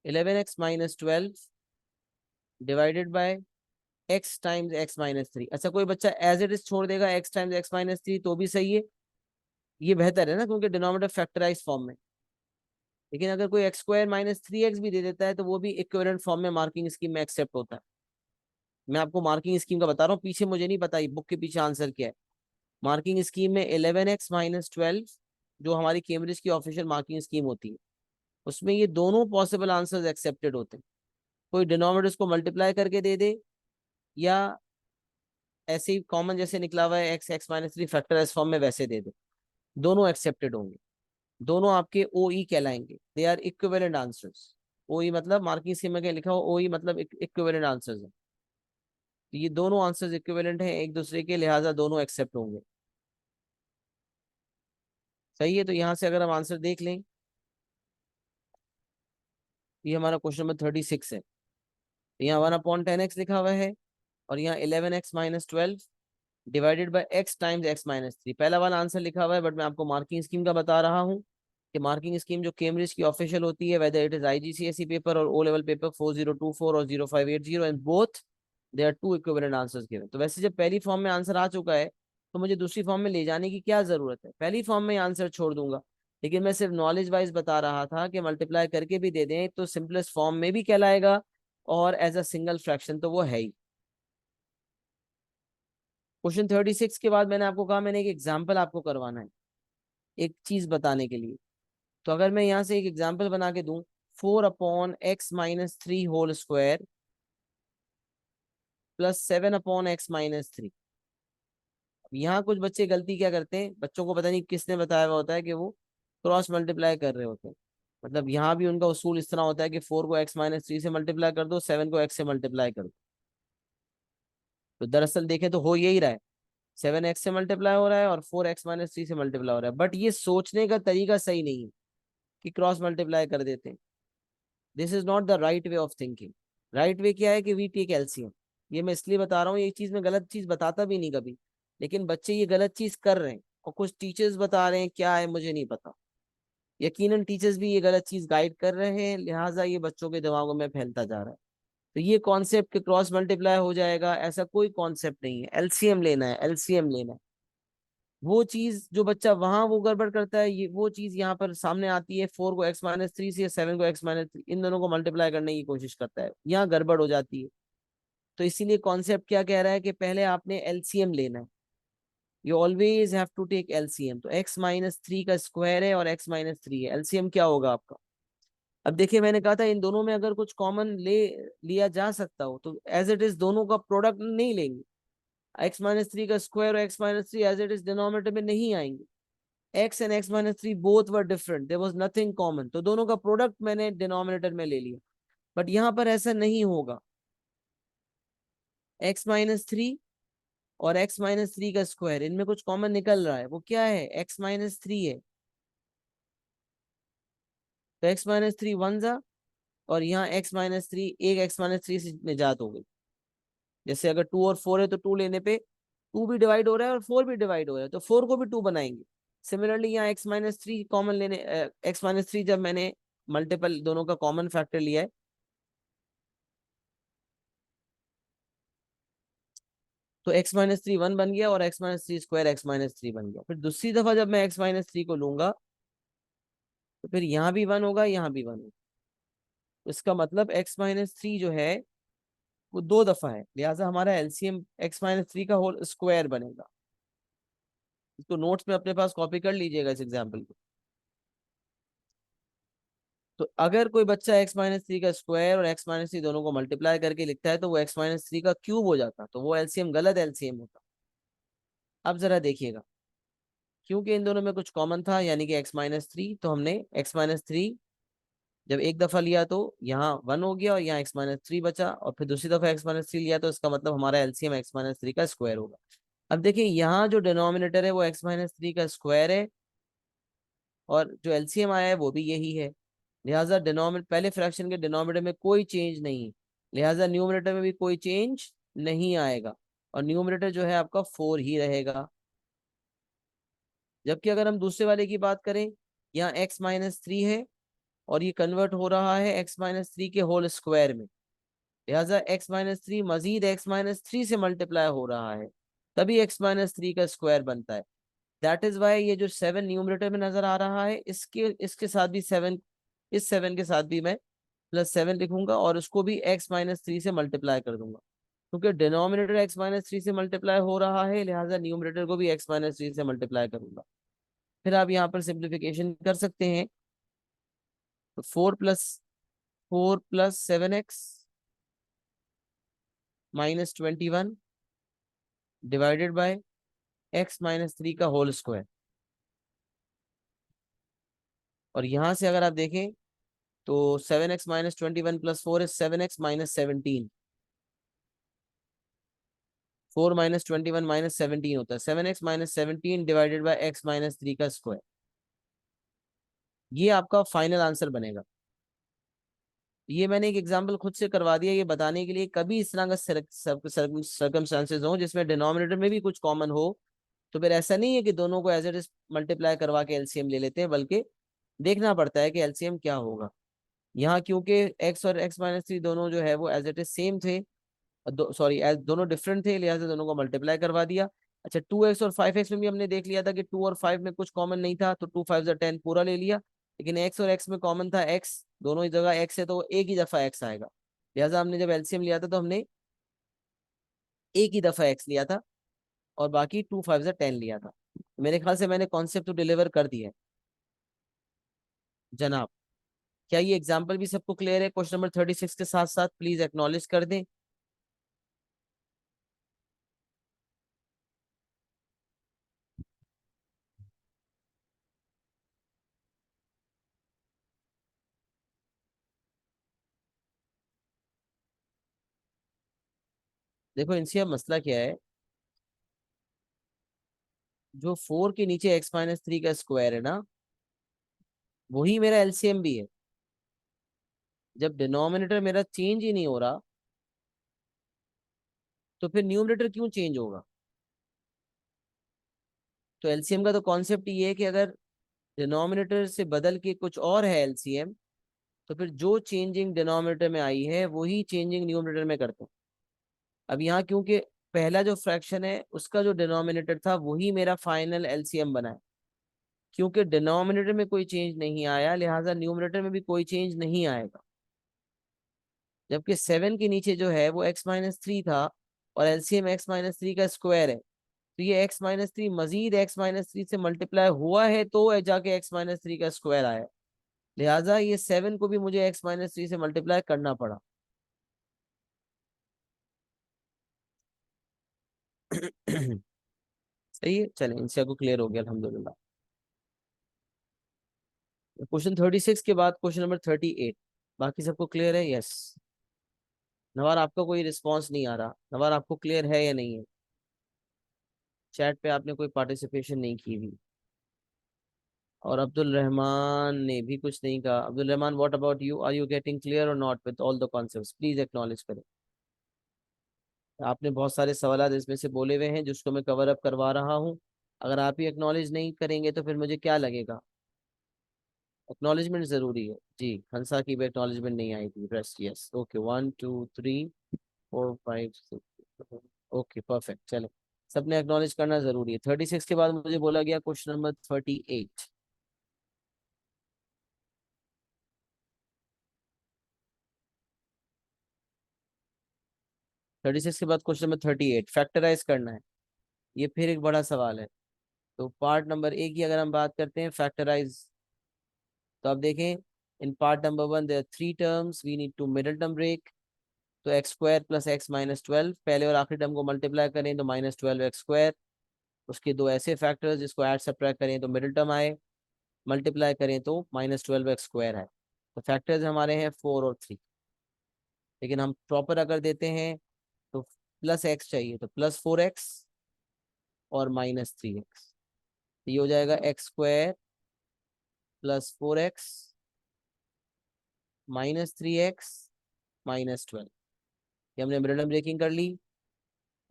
11x minus 12 divided by x times x minus three. अच्छा, कोई बच्चा एज इट इज छोड़ देगा x times x minus three तो भी सही है, ये बेहतर है ना, क्योंकि डिनोमिनेटर फैक्टराइज फॉर्म में। लेकिन अगर कोई x square minus three x भी दे देता है तो वो भी इक्विवेलेंट फॉर्म में मार्किंग स्कीम में एक्सेप्ट होता है। मैं आपको मार्किंग स्कीम का बता रहा हूँ, पीछे मुझे नहीं पता बुक के पीछे आंसर क्या है। मार्किंग स्कीम में 11x माइनस 12, जो हमारी कैम्ब्रिज की ऑफिशियल मार्किंग स्कीम होती है, उसमें ये दोनों पॉसिबल आंसर्स एक्सेप्टेड होते हैं। कोई डिनोमिनेटर्स को मल्टीप्लाई करके दे दे, या ऐसे ही कॉमन जैसे निकला हुआ है X X minus three factorise form में वैसे दे दे, दोनों एक्सेप्टेड होंगे। दोनों आपके ओ ई कहलाएंगे, दे आर इक्विवेलेंट आंसर्स। ओ ई मतलब मार्किंग स्कीम में क्या लिखा हो, ओ ई मतलब इक्विवेलेंट आंसर्स है। तो ये दोनों आंसर्स इक्विवेलेंट हैं एक दूसरे के, लिहाजा दोनों एक्सेप्ट होंगे। सही है, तो यहाँ से अगर हम आंसर देख लें, ये हमारा क्वेश्चन नंबर 36 है। तो यहाँ 1/10x लिखा हुआ है और यहाँ 11x minus 12 divided by x times x minus three. पहला वाला आंसर लिखा हुआ है, बट मैं आपको मार्किंग स्कीम का बता रहा हूँ कि मार्किंग स्कीम जो कैम्ब्रिज की ऑफिशियल होती है, whether it is IGCSE paper और ओ लेवल पेपर 4024 और 0580, and both they are two equivalent answers given. तो वैसे जब पहली फॉर्म में आंसर आ चुका है तो मुझे दूसरी फॉर्म में ले जाने की क्या जरूरत है? पहली फॉर्म में आंसर छोड़ दूंगा। लेकिन मैं सिर्फ नॉलेज वाइज बता रहा था कि मल्टीप्लाई करके भी दे दें तो सिंपलेस्ट फॉर्म में भी कहलाएगा, और एज अ सिंगल फ्रैक्शन तो वो है ही। क्वेश्चन 36 के बाद मैंने आपको कहा, मैंने एक एग्जाम्पल आपको करवाना है एक चीज बताने के लिए। तो अगर मैं यहाँ से एक एग्जाम्पल बना के दूं, 4/x minus three whole square plus 7/x minus three. यहाँ कुछ बच्चे गलती क्या करते हैं, बच्चों को पता नहीं किसने बताया हुआ होता है कि वो क्रॉस मल्टीप्लाई कर रहे होते हैं। मतलब यहाँ भी उनका उसूल इस तरह होता है कि 4 को x माइनस थ्री से मल्टीप्लाई कर दो, 7 को x से मल्टीप्लाई कर दो। तो दरअसल देखें तो हो यही रहा है, 7x से मल्टीप्लाई हो रहा है और 4x माइनस थ्री से मल्टीप्लाई हो रहा है। बट ये सोचने का तरीका सही नहीं है कि क्रॉस मल्टीप्लाई कर देते हैं। This is not the right way of thinking. Right way क्या है कि वी टेक एलसीएम। ये मैं इसलिए बता रहा हूँ, ये चीज मैं गलत चीज बताता भी नहीं कभी, लेकिन बच्चे ये गलत चीज कर रहे हैं और कुछ टीचर्स बता रहे हैं, क्या है मुझे नहीं पता। यकीनन टीचर्स भी ये गलत चीज गाइड कर रहे हैं, लिहाजा ये बच्चों के दिमागों में फैलता जा रहा है। तो ये कॉन्सेप्ट के क्रॉस मल्टीप्लाई हो जाएगा, ऐसा कोई कॉन्सेप्ट नहीं है। एलसीएम लेना है, एलसीएम लेना है। वो चीज जो बच्चा वहां वो गड़बड़ करता है, ये वो चीज यहाँ पर सामने आती है, 4 को x माइनस थ्री से या 7 को x माइनस थ्री, इन दोनों को मल्टीप्लाई करने की कोशिश करता है, यहाँ गड़बड़ हो जाती है। तो इसीलिए कॉन्सेप्ट क्या कह रहा है कि पहले आपने एलसीएम लेना है। You always have to take LCM. तो x माइनस थ्री का स्क्वायर है और x माइनस थ्री है, एलसीएम क्या होगा आपका? अब देखिए मैंने कहा था इन दोनों में अगर कुछ कॉमन ले लिया जा सकता हो तो एज इट इज दोनों का प्रोडक्ट नहीं लेंगे। x-3 का स्क्वायर और x-3 as it is denominator में नहीं आएंगे। x and x-3 both were different, there was nothing common, तो दोनों का प्रोडक्ट मैंने डिनोमिनेटर में ले लिया। बट यहाँ पर ऐसा नहीं होगा। x-3 और x-3 का स्क्वायर, इनमें कुछ कॉमन निकल रहा है, वो क्या है? x-3 है, तो x-3 वन जा, और यहाँ x-3 एक x-3 से निजात हो गई। जैसे अगर 2 और 4 है तो 2 लेने पे 2 भी डिवाइड हो रहा है और 4 भी डिवाइड हो रहा है, तो 4 को भी 2 बनाएंगे। सिमिलरली यहाँ x-3 कॉमन लेने, x-3 जब मैंने मल्टीपल दोनों का कॉमन फैक्टर लिया है तो x-3 1 बन गया और x-3 स्क्वायर x-3 बन गया। फिर दूसरी दफा जब मैं x-3 को लूंगा तो फिर यहाँ भी 1 होगा, यहाँ भी 1 होगा। इसका मतलब x-3 जो है वो 2 दफा है, लिहाजा हमारा एलसीएम x-3 का होल स्क्वायर बनेगा। इसको नोट्स में अपने पास कॉपी कर लीजिएगा इस एग्जाम्पल को। तो अगर कोई बच्चा x-3 का स्क्वायर और x-3 दोनों को मल्टीप्लाई करके लिखता है तो वो x-3 का क्यूब हो जाता, तो वो एलसीएम गलत एलसीएम होता। अब जरा देखिएगा, क्योंकि इन दोनों में कुछ कॉमन था यानी कि x-3, तो हमने x-3 जब एक दफा लिया तो यहाँ 1 हो गया और यहाँ x-3 बचा, और फिर दूसरी दफा x-3 लिया तो इसका मतलब हमारा एलसीएम x-3 का स्क्वायर होगा। अब देखिए यहाँ जो डिनोमिनेटर है वो x-3 का स्क्वायर है और जो एलसीएम आया है वो भी यही है। लिहाजा डिनोमिनेटर, पहले फ्रैक्शन के डिनोमिनेटर में कोई चेंज नहीं, लिहाजा न्यूमरेटर में भी कोई चेंज नहीं आएगा और न्यूमरेटर जो है आपका 4 ही रहेगा। जबकि अगर हम दूसरे वाले की बात करें, यहाँ x-3 है और ये कन्वर्ट हो रहा है x-3 के होल स्क्वायर में, लिहाजा x-3 मजीद x-3 से मल्टीप्लाई हो रहा है, तभी x-3 का स्क्वायर बनता है। दैट इज वाई ये जो 7 न्यूमरेटर में नजर आ रहा है, इसके इसके साथ भी 7, इस 7 के साथ भी मैं +7 लिखूंगा और उसको भी x-3 से मल्टीप्लाई कर दूंगा, क्योंकि डिनोमिनेटर x-3 से मल्टीप्लाई हो रहा है, लिहाजा न्यूमरेटर को भी x-3 से मल्टीप्लाई करूंगा। फिर आप यहाँ पर सिंप्लीफिकेशन कर सकते हैं, तो 4+7x -21 डिवाइडेड बाय x-3 का होल स्क्वायर। और यहाँ से अगर आप देखें तो 7x -21 +4 इज 7x -17, 4 -21 -17 होता है 7x -17 डिवाइडेड बाय x-3 का स्क्वायर। ये आपका फाइनल आंसर बनेगा। ये मैंने एक एग्जांपल खुद से करवा दिया ये बताने के लिए, कभी इस तरह का सर्कमस्टांसेस हो जिसमें डिनोमिनेटर में भी कुछ कॉमन हो, तो फिर ऐसा नहीं है कि दोनों को एज इट इज मल्टीप्लाई करवा के एलसीएम ले लेते हैं, बल्कि देखना पड़ता है कि एलसीएम क्या होगा। यहाँ क्योंकि x और x-3 दोनों जो है वो एज इट इज सेम थे, सॉरी दोनों डिफरेंट थे, लिहाजा दोनों को मल्टीप्लाई करवा दिया। अच्छा 2x और 5x में भी हमने देख लिया था कि 2 और 5 में कुछ कॉमन नहीं था, तो 2 5 10 पूरा ले लिया। लेकिन x और x में कॉमन था x, दोनों ही जगह x है तो एक ही दफा x आएगा, लिहाजा हमने जब एलसीएम लिया था तो हमने एक ही दफा x लिया था और बाकी 2 5 10 लिया था। मेरे ख्याल से मैंने कॉन्सेप्ट तो डिलीवर कर दिया है जनाब। क्या ये एग्जाम्पल भी सबको क्लियर है? क्वेश्चन नंबर 36 के साथ साथ प्लीज एक्नॉलेज कर दें। देखो इनसे अब मसला क्या है, जो 4 के नीचे x-3 का स्क्वायर है ना, वही मेरा एलसीएम भी है। जब डिनोमिनेटर मेरा चेंज ही नहीं हो रहा तो फिर न्यूमरेटर क्यों चेंज होगा? तो एलसीएम का तो कॉन्सेप्ट ये है कि अगर डिनोमिनेटर से बदल के कुछ और है एलसीएम, तो फिर जो चेंजिंग डिनोमिनेटर में आई है वही चेंजिंग न्यूमरेटर में करते हैं। अब यहाँ क्योंकि पहला जो फ्रैक्शन है उसका जो डिनोमिनेटर था वही मेरा फाइनल एलसीएम बना है, क्योंकि डिनोमिनेटर में कोई चेंज नहीं आया लिहाजा न्यूमरेटर में भी कोई चेंज नहीं आएगा। जबकि 7 के नीचे जो है वो x-3 था और एलसीएम x-3 का स्क्वायर है, तो ये x-3 मजीद x-3 से मल्टीप्लाई हुआ है तो जाके x-3 का स्क्वायर आया। लिहाजा ये 7 को भी मुझे x माइनस 3 से मल्टीप्लाई करना पड़ा। सही है, चलें इनसे को क्लियर हो गया अल्हम्दुलिल्लाह। क्वेश्चन 36 के बाद क्वेश्चन नंबर 38, बाकी सबको क्लियर है? यस। नवार आपका कोई रिस्पांस नहीं आ रहा, नवार आपको क्लियर है या नहीं है? चैट पे आपने कोई पार्टिसिपेशन नहीं की भी। और अब्दुल रहमान ने भी कुछ नहीं कहा। Abdul Rahman, what about you, are you getting clear or not with all the concepts? Please acknowledge करें। आपने बहुत सारे सवाल इसमें से बोले हुए हैं जिसको मैं कवर अप करवा रहा हूँ। अगर आप ही एक्नॉलेज नहीं करेंगे तो फिर मुझे क्या लगेगा? एक्नॉलेजमेंट जरूरी है जी। हंसा की भी एक्नॉलेजमेंट नहीं आई थी। Rest, yes, okay, 1 2 3 4 5 6। Okay perfect, चले। सबने एक्नॉलेज करना जरूरी है। 36 के बाद मुझे बोला गया क्वेश्चन नंबर 38। 36 के बाद क्वेश्चन नंबर 38 फैक्टराइज करना है। ये फिर एक बड़ा सवाल है। तो पार्ट नंबर ए की अगर हम बात करते हैं फैक्टराइज, तो आप देखें, in part number 1 there 3 terms, we need to middle term break. तो X square plus X minus 12, पहले और आखिरी टर्म को मल्टीप्लाई करें तो माइनस 12 एक्स स्क्वायर। उसके दो ऐसे फैक्टर्स जिसको ऐड सब्ट्रैक्ट करें तो मिडिल टर्म आए, मल्टीप्लाई करें तो माइनस 12 एक्स स्क्वायर है। तो फैक्टर्स हमारे हैं 4 और 3। लेकिन हम प्रॉपर अगर देते हैं तो प्लस एक्स चाहिए, तो +4 एक्स और -3 एक्स। ये हो जाएगा x² +4 एक्स -3 एक्स -12। ये हमने मिडिल ब्रेकिंग कर ली।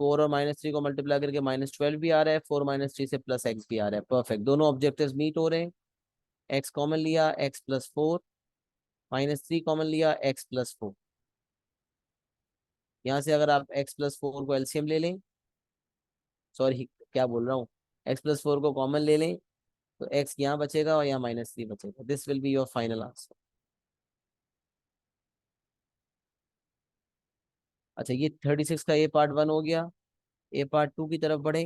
4 और -3 को मल्टीप्लाई करके -12 भी आ रहा है, 4 - 3 से प्लस एक्स भी आ रहा है। परफेक्ट, दोनों ऑब्जेक्टिव्स मीट हो रहे हैं। एक्स कॉमन लिया, x+4, -3 कॉमन लिया, x+4। यहाँ से अगर आप x+4 को एलसीएम ले लें, सॉरी क्या बोल रहा हूँ, x+4 को कॉमन ले लें तो x यहाँ बचेगा और यहाँ -3 बचेगा। This will be your final answer. अच्छा, ये 36 का ए पार्ट 1 हो गया। ए पार्ट 2 की तरफ बढ़े।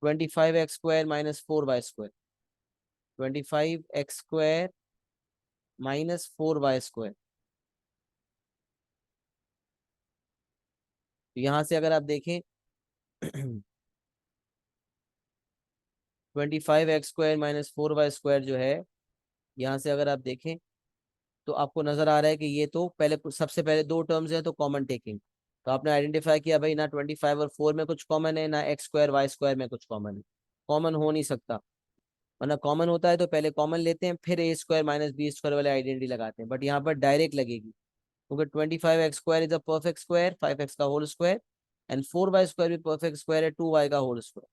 25 X square -4 y square. 25 X square -4 y square. तो यहाँ से अगर आप देखें 25 एक्स स्क्वायर -4 y स्क्वायर जो है, यहाँ से अगर आप देखें तो आपको नजर आ रहा है कि ये तो पहले, सबसे पहले दो टर्म्स हैं तो कॉमन टेकिंग। तो आपने आइडेंटिफाई किया भाई ना 25 और 4 में कुछ कॉमन है, ना x² y² में कुछ कॉमन है। कॉमन हो नहीं सकता, वरना कॉमन होता है तो पहले कॉमन लेते हैं फिर a² - b² वाले आइडेंटिटी लगाते हैं, बट यहाँ पर डायरेक्ट लगेगी क्योंकि 25 X square is a perfect square, 5x का whole square, and 4 y square भी परफेक्ट स्क्वायर है, 2y का होल स्क्वायर।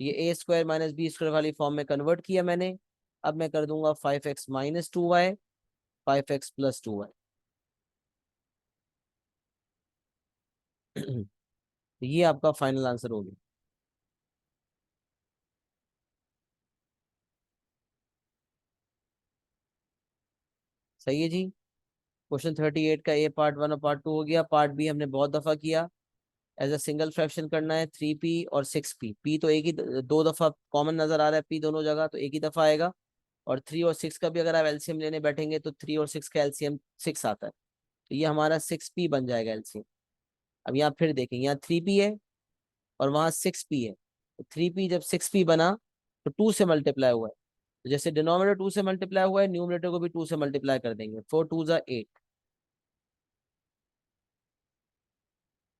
ये a² - b² वाली फॉर्म में कन्वर्ट किया मैंने। अब मैं कर दूंगा 5x - 2y, 5x + 2y। तो ये आपका फाइनल आंसर हो गया। सही है जी। क्वेश्चन 38 का ए पार्ट 1 और पार्ट 2 हो गया। पार्ट बी हमने बहुत दफा किया। एज अ सिंगल फ्रैक्शन करना है, 3p और 6p। p तो एक ही, दो दफा कॉमन नजर आ रहा है p दोनों जगह, तो एक ही दफा आएगा। और 3 और 6 का भी अगर आप एलसीएम लेने बैठेंगे तो 3 और 6 का एलसीएम 6 आता है। तो ये हमारा 6p बन जाएगा एलसीएम। अब यहाँ फिर देखेंगे, यहाँ 3p है और वहाँ 6p है। तो 3p जब 6p बना तो 2 से मल्टीप्लाई हुआ है। तो जैसे डिनोमिनेटर 2 से मल्टीप्लाई हुआ है, न्यूमरेटर को भी 2 से मल्टीप्लाई कर देंगे। 4 2 8।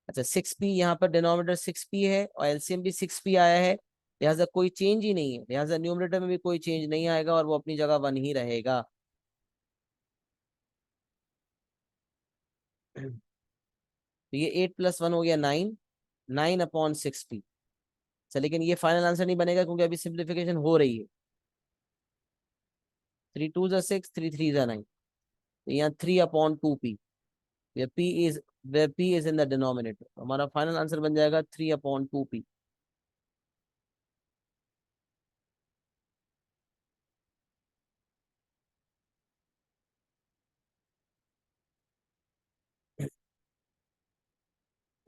अच्छा, 6p यहाँ पर डिनोमिनेटर 6p है और एलसीएम भी 6p आया है। लिहाजा कोई चेंज ही नहीं है, लिहाजा न्यूमरेटर में भी कोई चेंज नहीं आएगा और वो अपनी जगह 1 ही रहेगा। तो ये 8 + 1 हो गया 9, 9/6p। अच्छा, लेकिन ये फाइनल आंसर नहीं बनेगा क्योंकि अभी सिंप्लीफिकेशन हो रही है। 3 2 6, 3 3 9। तो यहाँ 3/2p। where p is where p is in the denominator, तो हमारा फाइनल आंसर बन जाएगा 3/2p।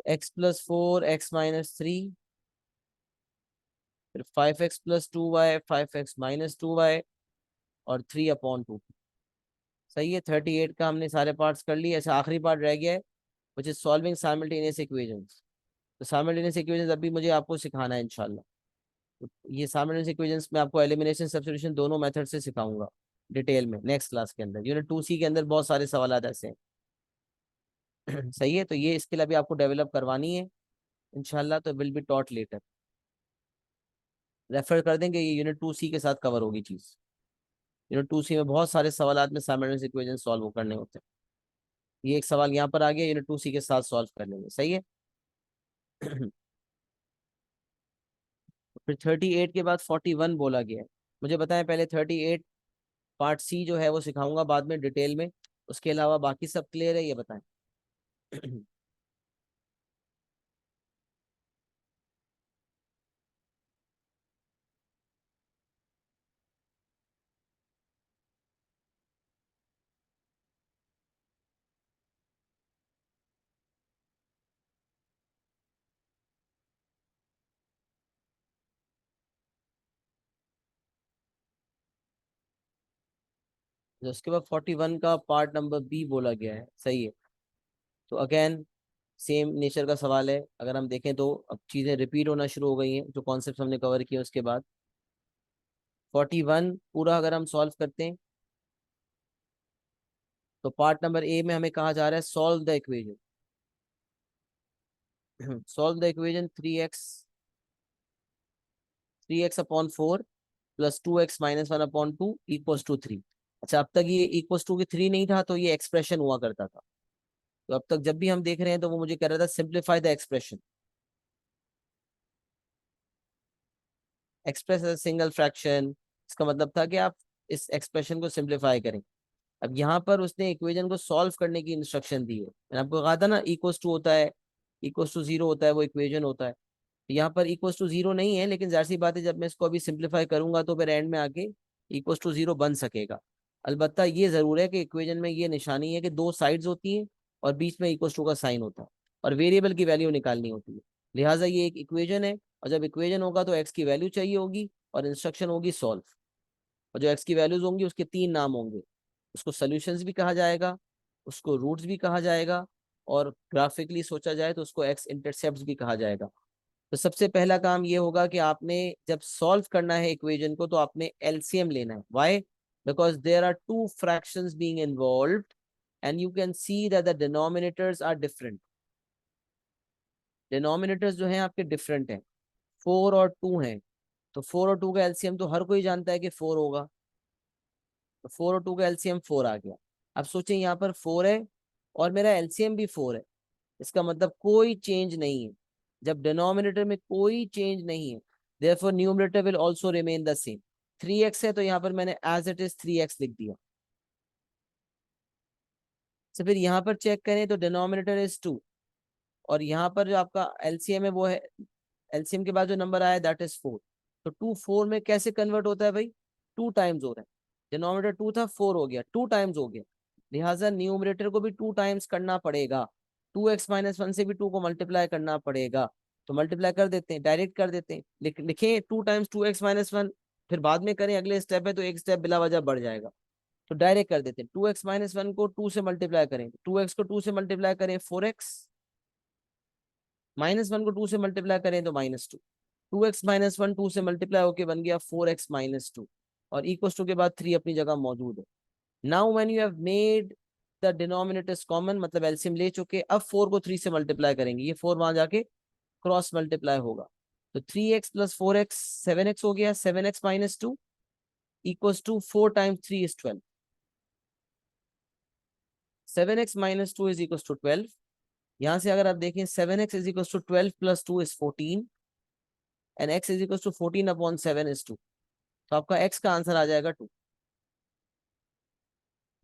x+4 x-3, फिर 5x + 2y, 5x - 2y, और 3/2। सही है, 38 का हमने सारे पार्ट्स कर लिए। ऐसा आखिरी पार्ट रह गया है which is solving simultaneous equations. तो साइमल्टेनियस इक्वेशंस अभी मुझे आपको सिखाना है इंशाल्लाह। तो ये साइमल्टेनियस इक्वेशंस में आपको एलिमिनेशन सब्स्टिट्यूशन दोनों मेथड से सिखाऊंगा डिटेल में नेक्स्ट क्लास के अंदर। यूनिट 2C के अंदर बहुत सारे सवाल ऐसे हैं। सही है, तो ये स्किल अभी आपको डेवलप करवानी है इंशाल्लाह, तो will be taught later. Refer कर देंगे, ये यूनिट 2C के साथ कवर होगी चीज। यूनिट 2C में बहुत सारे सवाल में साइमल्टेनियस इक्वेशन सॉल्व करने होते हैं। ये एक सवाल यहाँ पर आ गया, यूनिट 2C के साथ सॉल्व कर लेंगे। सही है। फिर 38 के बाद 41 बोला गया है। मुझे बताएं पहले, 38 पार्ट C जो है वो सिखाऊंगा बाद में डिटेल में, उसके अलावा बाकी सब क्लियर है ये बताएं। तो उसके बाद 41 का पार्ट नंबर B बोला गया है। सही है, तो अगेन सेम नेचर का सवाल है। अगर हम देखें तो अब चीजें रिपीट होना शुरू हो गई हैं, जो कॉन्सेप्ट हमने कवर किए उसके बाद। 41 पूरा अगर हम सॉल्व करते हैं तो पार्ट नंबर A में हमें कहा जा रहा है solve the equation. Solve the equation 3x upon 4 plus 2x-1/2 equals to 3। अच्छा, अब तक ये इक्वल्स टू की 3 नहीं था, तो ये एक्सप्रेशन हुआ करता था। तो अब तक जब भी हम देख रहे हैं तो वो मुझे कह रहा था simplify the expression, express as single fraction. इसका मतलब था कि आप इस एक्सप्रेशन को सिंप्लीफाई करें। अब यहाँ पर उसने इक्वेशन को सॉल्व करने की इंस्ट्रक्शन दी है। मैंने आपको कहा था ना, इक्वल्स टू होता है, इक्वल्स टू 0 होता है, वो इक्वेशन होता है। तो यहाँ पर इक्वल्स टू 0 नहीं है, लेकिन जाहिर सी बात है जब मैं इसको अभी सिंप्लीफाई करूंगा तो फिर एंड में आके इक्वल्स टू 0 बन सकेगा। अलबत्ता ये जरूर है कि इक्वेशन में ये निशानी है कि दो साइड्स होती हैं और बीच में इक्वल्स टू का साइन होता है, और वेरिएबल की वैल्यू निकालनी होती है। लिहाजा ये एक इक्वेशन है, और जब इक्वेशन होगा तो एक्स की वैल्यू चाहिए होगी और इंस्ट्रक्शन होगी सॉल्व। और जो एक्स की वैल्यूज होंगी उसके 3 नाम होंगे। उसको सोल्यूशंस भी कहा जाएगा, उसको रूट्स भी कहा जाएगा, और ग्राफिकली सोचा जाए तो उसको एक्स इंटरसेप्ट भी कहा जाएगा। तो सबसे पहला काम ये होगा कि आपने जब सॉल्व करना है इक्वेशन को तो आपने एलसीएम लेना है। Why? Because there are two fractions being involved and you can see that the denominators are different. Denominators जो हैं आपके डिफरेंट हैं, 4 और 2 हैं। तो 4 और 2 का एलसीएम तो हर कोई जानता है कि 4 होगा। तो 4 और 2 का एलसीएम 4 आ गया। अब सोचें, यहाँ पर 4 है और मेरा एलसीएम भी 4 है। इसका मतलब कोई चेंज नहीं है। जब डिनोमिनेटर में कोई चेंज नहीं है, therefore numerator will also remain the same. 3x है तो यहाँ पर मैंने एज इट इज 3x लिख दिया। तो फिर यहाँ पर चेक करें तो डिनोमिनेटर इज 2, और यहाँ पर जो आपका एलसीएम है वो है, एलसीएम के बाद जो नंबर आया दैट इज 4। तो 2 4 में कैसे कन्वर्ट होता है भाई? 2 टाइम्स हो रहा है। डिनोमिनेटर 2 था, 4 हो गया, 2 टाइम्स हो गया। लिहाजा न्यूमरेटर को भी 2 टाइम्स करना पड़ेगा। 2x-1 से भी 2 को मल्टीप्लाई करना पड़ेगा। तो मल्टीप्लाई कर देते हैं, डायरेक्ट कर देते हैं। लिखें 2 टाइम्स 2x-1, फिर बाद में करें, अगले स्टेप है तो एक स्टेप बिला वजह बढ़ जाएगा। तो डायरेक्ट कर देते हैं। 2x-1 को 2 से मल्टीप्लाई करें, 2x को 2 से मल्टीप्लाई करें 4x, -1 को 2 से मल्टीप्लाई करें तो -2। 2x-1 2 से मल्टीप्लाई होके बन गया 4x-2, और इक्वल टू के बाद 3 अपनी जगह मौजूद है। Now when you have made the denominators common, मतलब एलसीएम ले चुके, अब 4 को 3 से मल्टीप्लाई करेंगे, ये 4 वहां जाके क्रॉस मल्टीप्लाई होगा। तो 3x प्लस 4x 7x हो गया, 7x-2 equals to 4 times 3 is 12। 7x-2 is equals to 12। यहां से अगर आप देखें 7x is equals to 12 plus 2 is 14, and x is equals to 14/7 is 2। तो आपका x का आंसर आ जाएगा 2।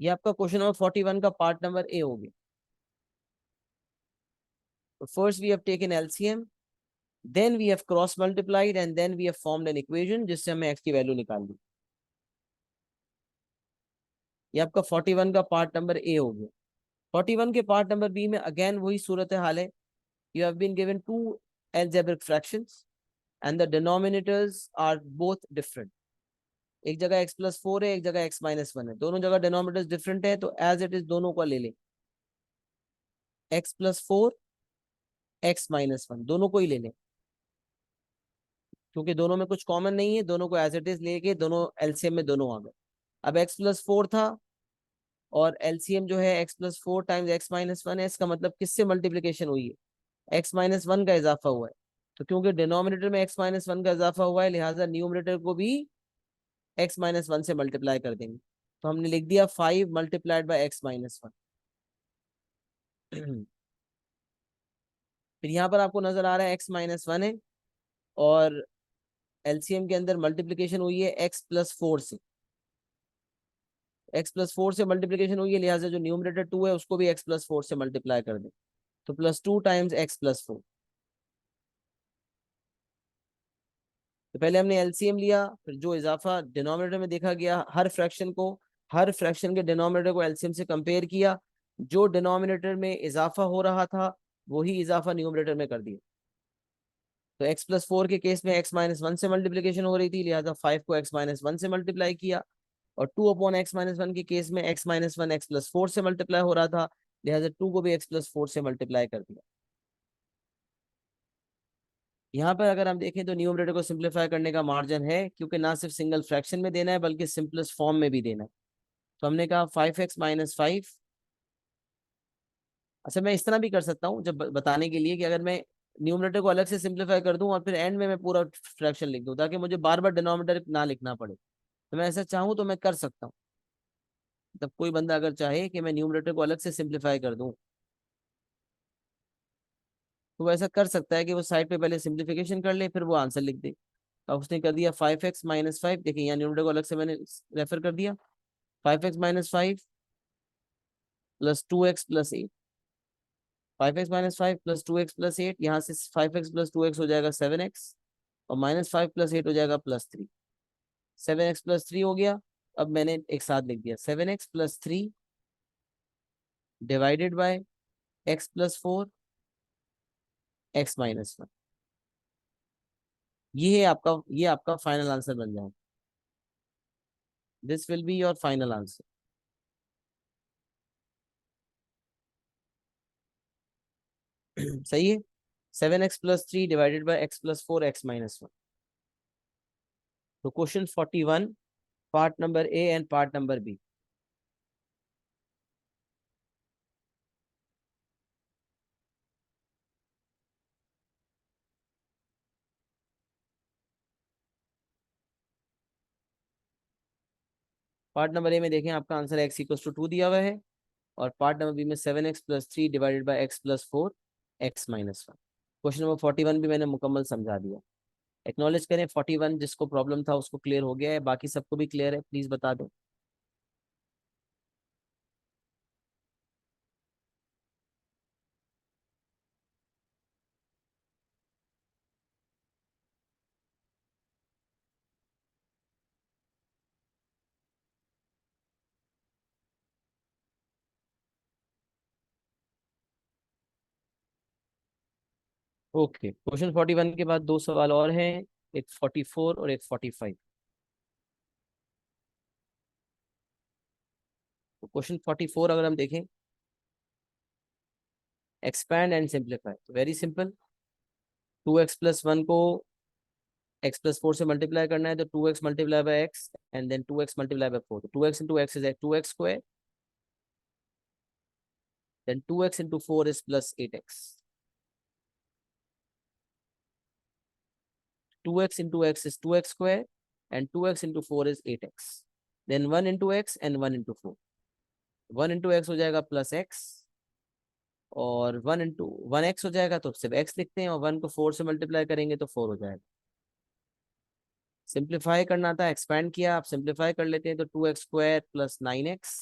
ये आपका क्वेश्चन नंबर 41 का पार्ट नंबर ए हो गया। तो first we have taken LCM, then we have cross multiplied, and then we have formed an equation जिससे हमें एक्स की वैल्यू निकाल दी। ये आपका 41 का पार्ट नंबर ए हो गया। 41 के पार्ट नंबर बी में अगेन वही सूरत हाल है। You have been given two algebraic fractions and the denominators are both different. एक जगह एक्स प्लस फोर है, एक जगह एक्स माइनस वन है, दोनों जगह डिनोमिनेटर्स डिफरेंट है, तो एज इट इज दोनों को ले ले, x plus four, x minus one, दोनों को ही ले ले, क्योंकि दोनों में कुछ कॉमन नहीं है, दोनों को एज इट इज लेके दोनों एलसीएम में दोनों आ गए। अब एक्स प्लस फोर था और एलसीएम जो है x plus four times x minus one है, इसका मतलब किससे मल्टीप्लीकेशन हुई है, एक्स माइनस वन का इजाफा हुआ है। तो क्योंकि डिनोमिनेटर में एक्स माइनस वन का इजाफा हुआ है, लिहाजा न्यूमरेटर को भी एक्स माइनस वन से मल्टीप्लाई कर देंगे। तो हमने लिख दिया 5 × एक्स माइनस वन। फिर यहाँ पर आपको नजर आ रहा है एक्स माइनस वन है, और एलसीएम के अंदर मल्टीप्लीकेशन हुई है एक्स प्लस फोर से, एक्स प्लस फोर से मल्टीप्लीकेशन हुई है, लिहाजा जो न्यूमरेटर टू है उसको भी एक्स प्लस फोर से मल्टीप्लाई कर दें, तो plus two times x plus four. तो पहले हमने एलसीएम लिया, फिर जो इजाफा डिनोमिनेटर में देखा गया, हर फ्रैक्शन के डिनोमिनेटर को एलसीएम से कंपेयर किया, जो डिनोमिनेटर में इजाफा हो रहा था वही इजाफा न्यूमरेटर में कर दिया। तो एक्स प्लस फोर के केस में एक्स माइनस वन से मल्टीप्लीकेशन हो रही थी, लिहाजा फाइव को एक्स माइनस वन से मल्टीप्लाई किया, और two upon x minus one के केस में x minus one x plus four से मल्टीप्लाई हो रहा था, लिहाजा टू को भी एक्स प्लस फोर से मल्टीप्लाई कर दिया। यहाँ पर अगर हम देखें तो न्यूमरेटर को सिंप्लीफाई करने का मार्जिन है, क्योंकि ना सिर्फ सिंगल फ्रैक्शन में देना है बल्कि सिंपलेस्ट फॉर्म में भी देना है। तो हमने कहा 5x-5। अच्छा, मैं इस तरह भी कर सकता हूँ जब बताने के लिए कि अगर मैं न्यूमरेटर को अलग से सिंप्लीफाई कर दूं और फिर एंड में मैं पूरा फ्रैक्शन लिख दूं, ताकि मुझे बार बार डिनोमिनेटर ना लिखना पड़े, तो मैं ऐसा चाहूँ तो मैं कर सकता हूँ। तब कोई बंदा अगर चाहे कि मैं न्यूमरेटर को अलग से सिंप्लीफाई कर दूं, तो वो ऐसा कर सकता है कि वो साइड पे पहले सिंप्लीफिकेशन कर ले, फिर वो आंसर लिख दे। अब उसने कर दिया 5x-5, देखिए यहाँ न्यूमरेटर को अलग से मैंने रेफर कर दिया, 5x-5 plus 2x+8, 5x-5 plus 2x+8, यहाँ से 5x प्लस 2x हो जाएगा 7x, और -5 + 8 हो जाएगा +3, 7x+3 हो गया। अब मैंने एक साथ लिख दिया 7x+3 divided by x+4 x-1। ये आपका फाइनल आंसर बन जाएगा। This will be your final answer. सही है, 7x+3 divided by x+4 x-1। तो question 41, part number A and part number B. Part number A में देखें, आपका आंसर x=2 दिया हुआ है, और पार्ट नंबर बी में 7x+3 divided by x+4 x-1। Question number 41 भी मैंने मुकम्मल समझा दिया। एक्नॉलेज करें 41 जिसको प्रॉब्लम था उसको क्लियर हो गया है, बाकी सबको भी क्लियर है, प्लीज बता दो। ओके, क्वेश्चन 41 के बाद दो सवाल और हैं, एक 44 और एक 45। तो क्वेश्चन 44 अगर हम देखें, एक्सपैंड एंड सिंप्लीफाई, तो वेरी सिंपल, 2x+1 को x+4 से मल्टीप्लाई करना है, तो 2x multiply by x and then 2x multiply by 4, तो 2x into x is 2x², then 2x into 4 is +8x, 2x into x is 2x square and 2x into 4 is 8x. Then 1 into x and 1 into 4. 1 into x हो जाएगा +x, और 1 into 1x हो जाएगा, तो सिर्फ x लिखते हैं, और 1 को 4 से मल्टीप्लाई करेंगे तो 4 हो जाएगा। सिंप्लीफाई करना था, एक्सपैंड किया, आप सिंप्लीफाई कर लेते हैं, तो 2x² + 9x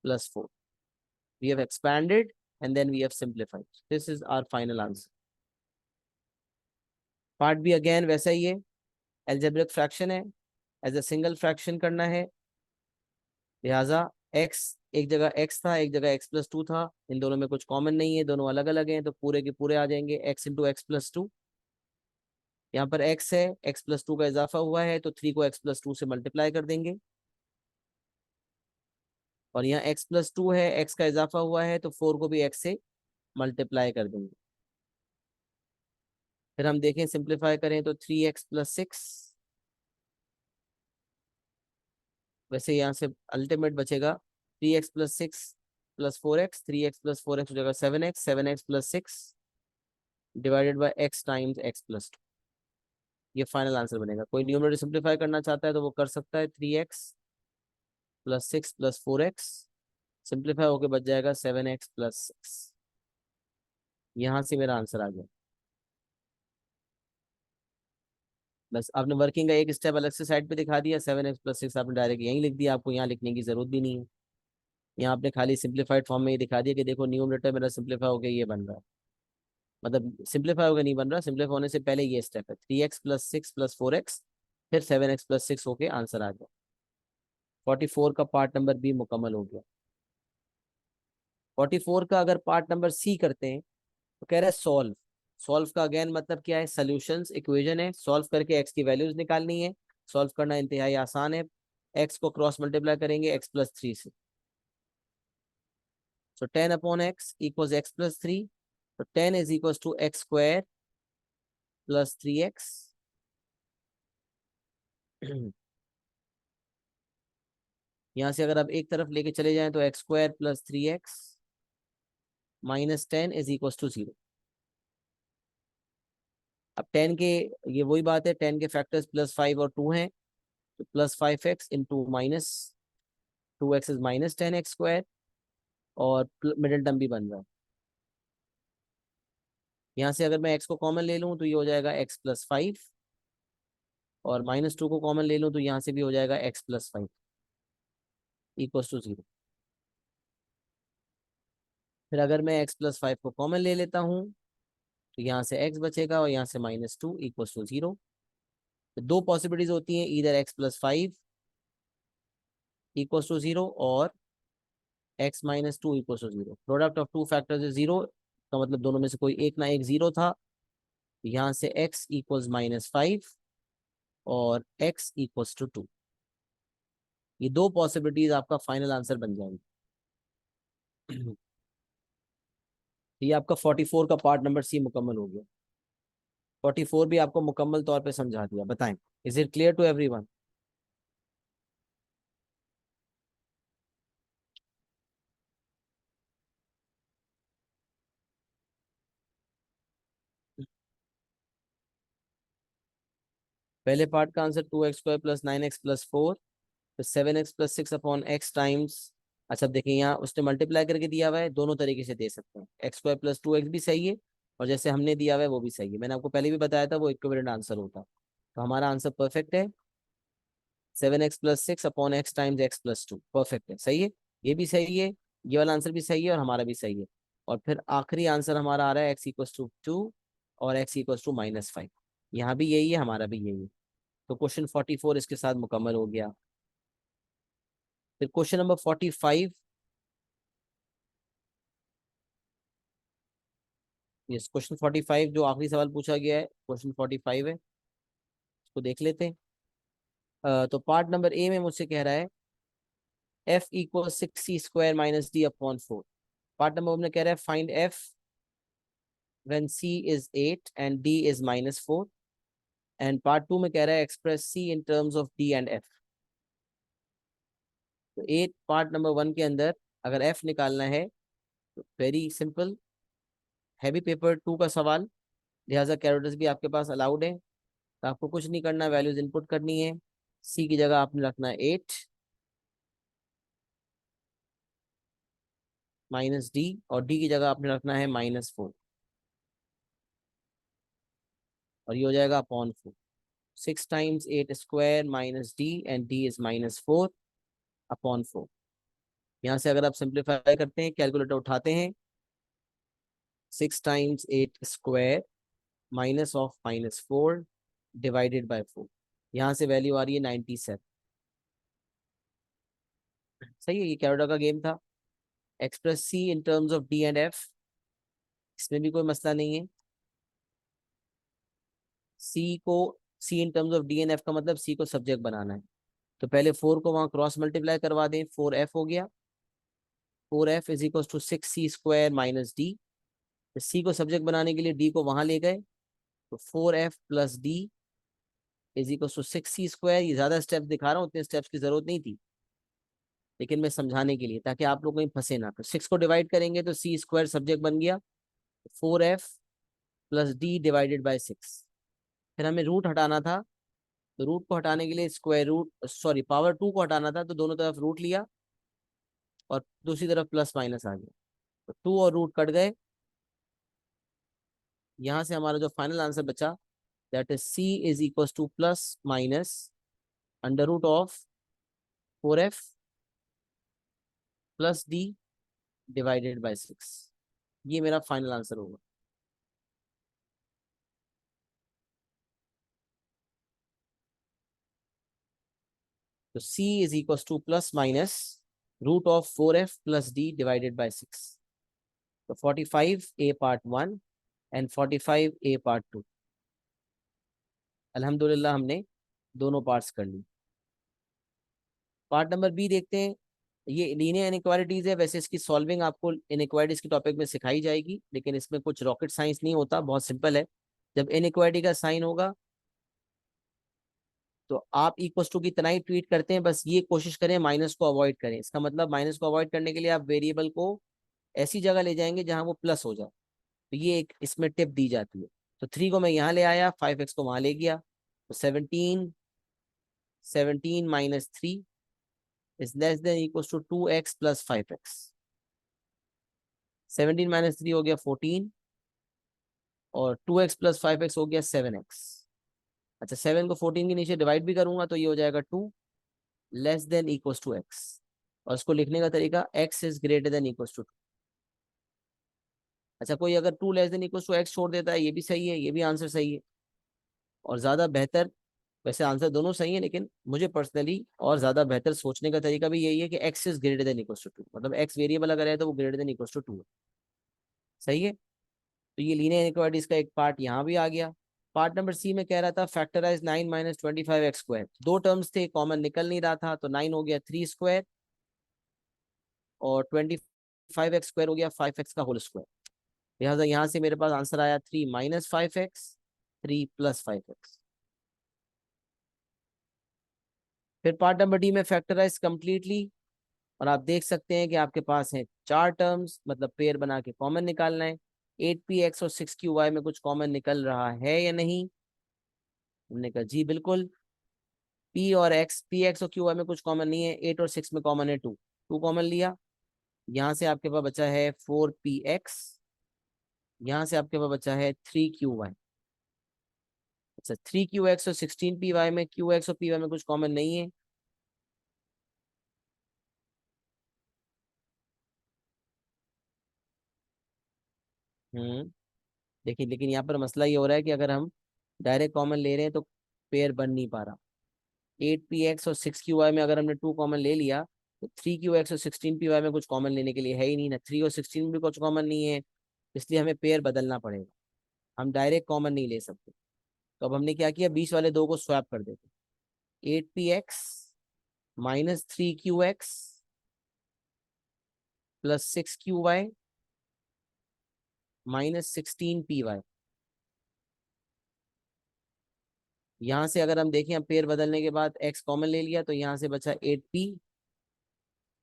+ 4. We have expanded and then we have simplified. This is our final answer. Part भी अगेन वैसा ही है, एल्जेब्रिक फ्रैक्शन है, एज अ सिंगल फ्रैक्शन करना है, लिहाजा x, एक जगह x था एक जगह x+2 था, इन दोनों में कुछ कॉमन नहीं है, दोनों अलग अलग हैं, तो पूरे के पूरे आ जाएंगे x into x+2, यहाँ पर x है, x+2 का इजाफा हुआ है तो 3 को x+2 से मल्टीप्लाई कर देंगे, और यहाँ x+2 है, x का इजाफा हुआ है तो 4 को भी x से मल्टीप्लाई कर देंगे। फिर हम देखें सिंप्लीफाई करें तो 3x+6, वैसे यहाँ से अल्टीमेट बचेगा 3x+6+4x, 3x+4x हो जाएगा 7x, 7x+6 divided by x times x+2। ये फाइनल आंसर बनेगा। कोई न्यूमरेटर सिंप्लीफाई करना चाहता है तो वो कर सकता है, 3x+6+4x सिंप्लीफाई होके बच जाएगा 7x+6। यहाँ से मेरा आंसर आ गया। बस आपने वर्किंग का एक स्टेप अलग से साइड पे दिखा दिया, 7x+6 आपने डायरेक्ट यहीं लिख दिया, आपको यहाँ लिखने की जरूरत भी नहीं है। यहाँ आपने खाली सिंप्लीफाइड फॉर्म में ही दिखा दिया कि देखो न्यूमरेटर मेरा सिंप्लीफाई हो गया, ये बन रहा है, मतलब सिंप्लीफाई होकर नहीं बन रहा, सिंप्लीफाई होने से पहले ये स्टेप है, 3x+6+4x फिर 7x+6 होके आंसर आ गया। 44 का पार्ट नंबर बी मुकम्मल हो गया। 44 का अगर पार्ट नंबर सी करते हैं तो कह रहा है सॉल्व। सॉल्व का अगेन मतलब क्या है, सॉल्यूशंस इक्वेशन है, सॉल्व करके एक्स की वैल्यूज निकालनी है। सॉल्व करना इंतहाई आसान है, एक्स को क्रॉस मल्टीप्लाई करेंगे x+3 से, सो 10/x इक्वल्स x+3, तो 10 is equals to x² + 3x। यहाँ से अगर आप एक तरफ लेके चले जाएं तो x² + 3x - 10 is equals to 0। अब 10 के, ये वही बात है, 10 के फैक्टर्स +5 और 2 हैं, तो +5x into -2x is -10x², और मिडिल टर्म भी बन रहा है। यहाँ से अगर मैं x को कॉमन ले लूँ तो ये हो जाएगा x+5, और -2 को कॉमन ले लूँ तो यहाँ से भी हो जाएगा x+5 इक्वल्स टू 0। फिर अगर मैं x+5 को कॉमन ले लेता हूँ तो यहाँ से x बचेगा और यहाँ से -2 इक्वल्स टू 0। तो दो पॉसिबिलिटीज होती हैं, इधर x+5 इक्वल्स टू 0 और x-2 equals to 0। Product of two factors is 0 का मतलब दोनों में से कोई एक ना एक 0 था। यहाँ से x इक्वल्स -5 और x इक्वल्स टू 2, ये दो पॉसिबिलिटीज आपका फाइनल आंसर बन जाएंगे। ये आपका 44 का पार्ट नंबर सी मुकम्मल हो गया। 44 भी आपको मुकम्मल तौर पे समझा दिया। बताएं, is it clear to everyone? पहले पार्ट का आंसर 2x² + 9x + 4, तो 7x+6/x टाइम्स। अच्छा देखिए, यहाँ उसने मल्टीप्लाई करके दिया हुआ है, दोनों तरीके से दे सकते हैं, x² + 2x भी सही है, और जैसे हमने दिया हुआ है वो भी सही है। मैंने आपको पहले भी बताया था वो इक्विवेलेंट आंसर होता है। तो हमारा आंसर परफेक्ट है, 7x+6/x टाइम्स x+2 परफेक्ट है, सही है। ये भी सही है, ये वाला आंसर भी सही है, और हमारा भी सही है। और फिर आखिरी आंसर हमारा आ रहा है x=2 और x=-5। यहाँ भी यही है, हमारा भी यही है। तो क्वेश्चन 44 इसके साथ मुकम्मल हो गया। फिर क्वेश्चन नंबर 45। यस, क्वेश्चन 45 जो आखिरी सवाल पूछा गया है, क्वेश्चन 45 है, इसको देख लेते हैं। तो पार्ट नंबर ए में मुझसे कह रहा है f=6c² - d/4। पार्ट नंबर में कह रहा है find f when c is 8 and d is -4, and part 2 में कह रहा है express c in terms of d and f। तो ए पार्ट नंबर 1 के अंदर अगर f निकालना है तो वेरी सिंपल, हैवी पेपर 2 का सवाल, लिहाजा कैलकुलेटर्स भी आपके पास अलाउड है। तो आपको कुछ नहीं करना, वैल्यूज इनपुट करनी है। सी की जगह आपने रखना है 8 -d, और डी की जगह आपने रखना है -4, और ये हो जाएगा upon 4। 6 times 8² -d and d is -4/4। यहाँ से अगर आप सिंप्लीफाई करते हैं, कैलकुलेटर उठाते हैं, 6 times 8² minus of -4 divided by 4, यहाँ से वैल्यू आ रही है 97। सही है, ये कैलकुलेटर का गेम था। Express C in terms of D and F, इसमें भी कोई मसला नहीं है। सी को, C in terms of D and F का मतलब सी को सब्जेक्ट बनाना है। तो पहले 4 को वहां क्रॉस मल्टीप्लाई करवा दें, 4f हो गया। 4f is equal to 6c² minus D. C को सब्जेक्ट बनाने के लिए डी को वहां ले गए, तो 4f plus D is equal to 6c²। ये ज्यादा स्टेप्स दिखा रहा हूँ, उतने स्टेप्स की जरूरत नहीं थी, लेकिन मैं समझाने के लिए, ताकि आप लोग कहीं फंसे ना। तो 6 को डिवाइड करेंगे तो c² सब्जेक्ट बन गया, 4f plus D divided by 6। फिर हमें रूट हटाना था, तो रूट को हटाने के लिए स्क्वायर रूट, सॉरी पावर 2 को हटाना था, तो दोनों तरफ रूट लिया और दूसरी तरफ प्लस माइनस आ गया, तो 2 और रूट कट गए। यहां से हमारा जो फाइनल आंसर बचा, that is C is equal to plus minus under root of 4f plus D divided by 6। ये मेरा फाइनल आंसर होगा। तो c is equal to plus minus root of 4f plus D divided by 6। तो 45 A part 1 and 45 A part 2, अल्हम्दुलिल्लाह हमने दोनों parts कर ली। Part number B देखते हैं। ये लीनियर इनइक्वालिटीज है, वैसे इसकी सॉल्विंग आपको इनइक्वालिटीज के टॉपिक में सिखाई जाएगी, लेकिन इसमें कुछ रॉकेट साइंस नहीं होता, बहुत सिंपल है। जब इनइक्वालिटी का साइन होगा तो आप इक्वल टू की तरह ही ट्रीट करते हैं, बस ये कोशिश करें माइनस को अवॉइड करें। इसका मतलब माइनस को अवॉइड करने के लिए आप वेरिएबल को ऐसी जगह ले जाएंगे जहां वो प्लस हो जाए, तो ये एक इसमें टिप दी जाती है। तो 3 को मैं यहाँ ले आया, 5x को वहां ले गया, तो 17 minus 3 is less than equal to 2x plus 5x। 17 minus 3 हो गया 14, और 2x प्लस 5x हो गया 7x। अच्छा, 7 को 14 के नीचे डिवाइड भी करूंगा तो ये हो जाएगा 2 less than equal to x। और इसको लिखने का तरीका, x is greater than equal to 2। अच्छा, कोई अगर 2 less than equal to x छोड़ देता है, ये भी सही है, ये भी आंसर सही है। और ज्यादा बेहतर, वैसे आंसर दोनों सही है, लेकिन मुझे पर्सनली और ज्यादा बेहतर सोचने का तरीका भी यही है कि x is greater than equal to 2, मतलब x वेरिएबल अगर है तो वो ग्रेटर देन इक्वल टू 2 है। सही है। तो ये लीनियर इनइक्वालिटीज का एक पार्ट यहाँ भी आ गया। पार्ट नंबर सी में कह रहा था फैक्टराइज 9 माइनस 25x²। दो टर्म्स थे, कॉमन निकल नहीं रहा था, तो 9 हो गया 3² और 25x² हो गया 5x का होल स्क्वायर। लिहाजा यहाँ से मेरे पास आंसर आया 3 माइनस 5x, 3 प्लस 5x। फिर पार्ट नंबर डी में फैक्टराइज कंप्लीटली, और आप देख सकते हैं कि आपके पास है 4 टर्म्स, मतलब पेयर बना के कॉमन निकालना है। 8px और 6qy में कुछ कॉमन निकल रहा है या नहीं? हमने कहा जी बिल्कुल। px और qy में कुछ कॉमन नहीं है, 8 और 6 में कॉमन है 2, 2 कॉमन लिया। यहाँ से आपके पास बचा है 4px, यहाँ से आपके पास बचा है 3qy। अच्छा, 3qx और 16py में qx और py में कुछ कॉमन नहीं है। देखिए, लेकिन यहाँ पर मसला ये हो रहा है कि अगर हम डायरेक्ट कॉमन ले रहे हैं तो पेयर बन नहीं पा रहा। 8px और 6qy में अगर हमने 2 कॉमन ले लिया, तो 3qx और 16py में कुछ कॉमन लेने के लिए है ही नहीं ना, 3 और 16 में भी कुछ कॉमन नहीं है, इसलिए हमें पेयर बदलना पड़ेगा। हम डायरेक्ट कॉमन नहीं ले सकते। तो अब हमने क्या किया, बीच वाले दो को स्वैप कर देते। 8px minus 3qx plus 6qy minus 16py। यहाँ से अगर हम देखें, हम पेयर बदलने के बाद x कॉमन ले लिया, तो यहाँ से बचा 8p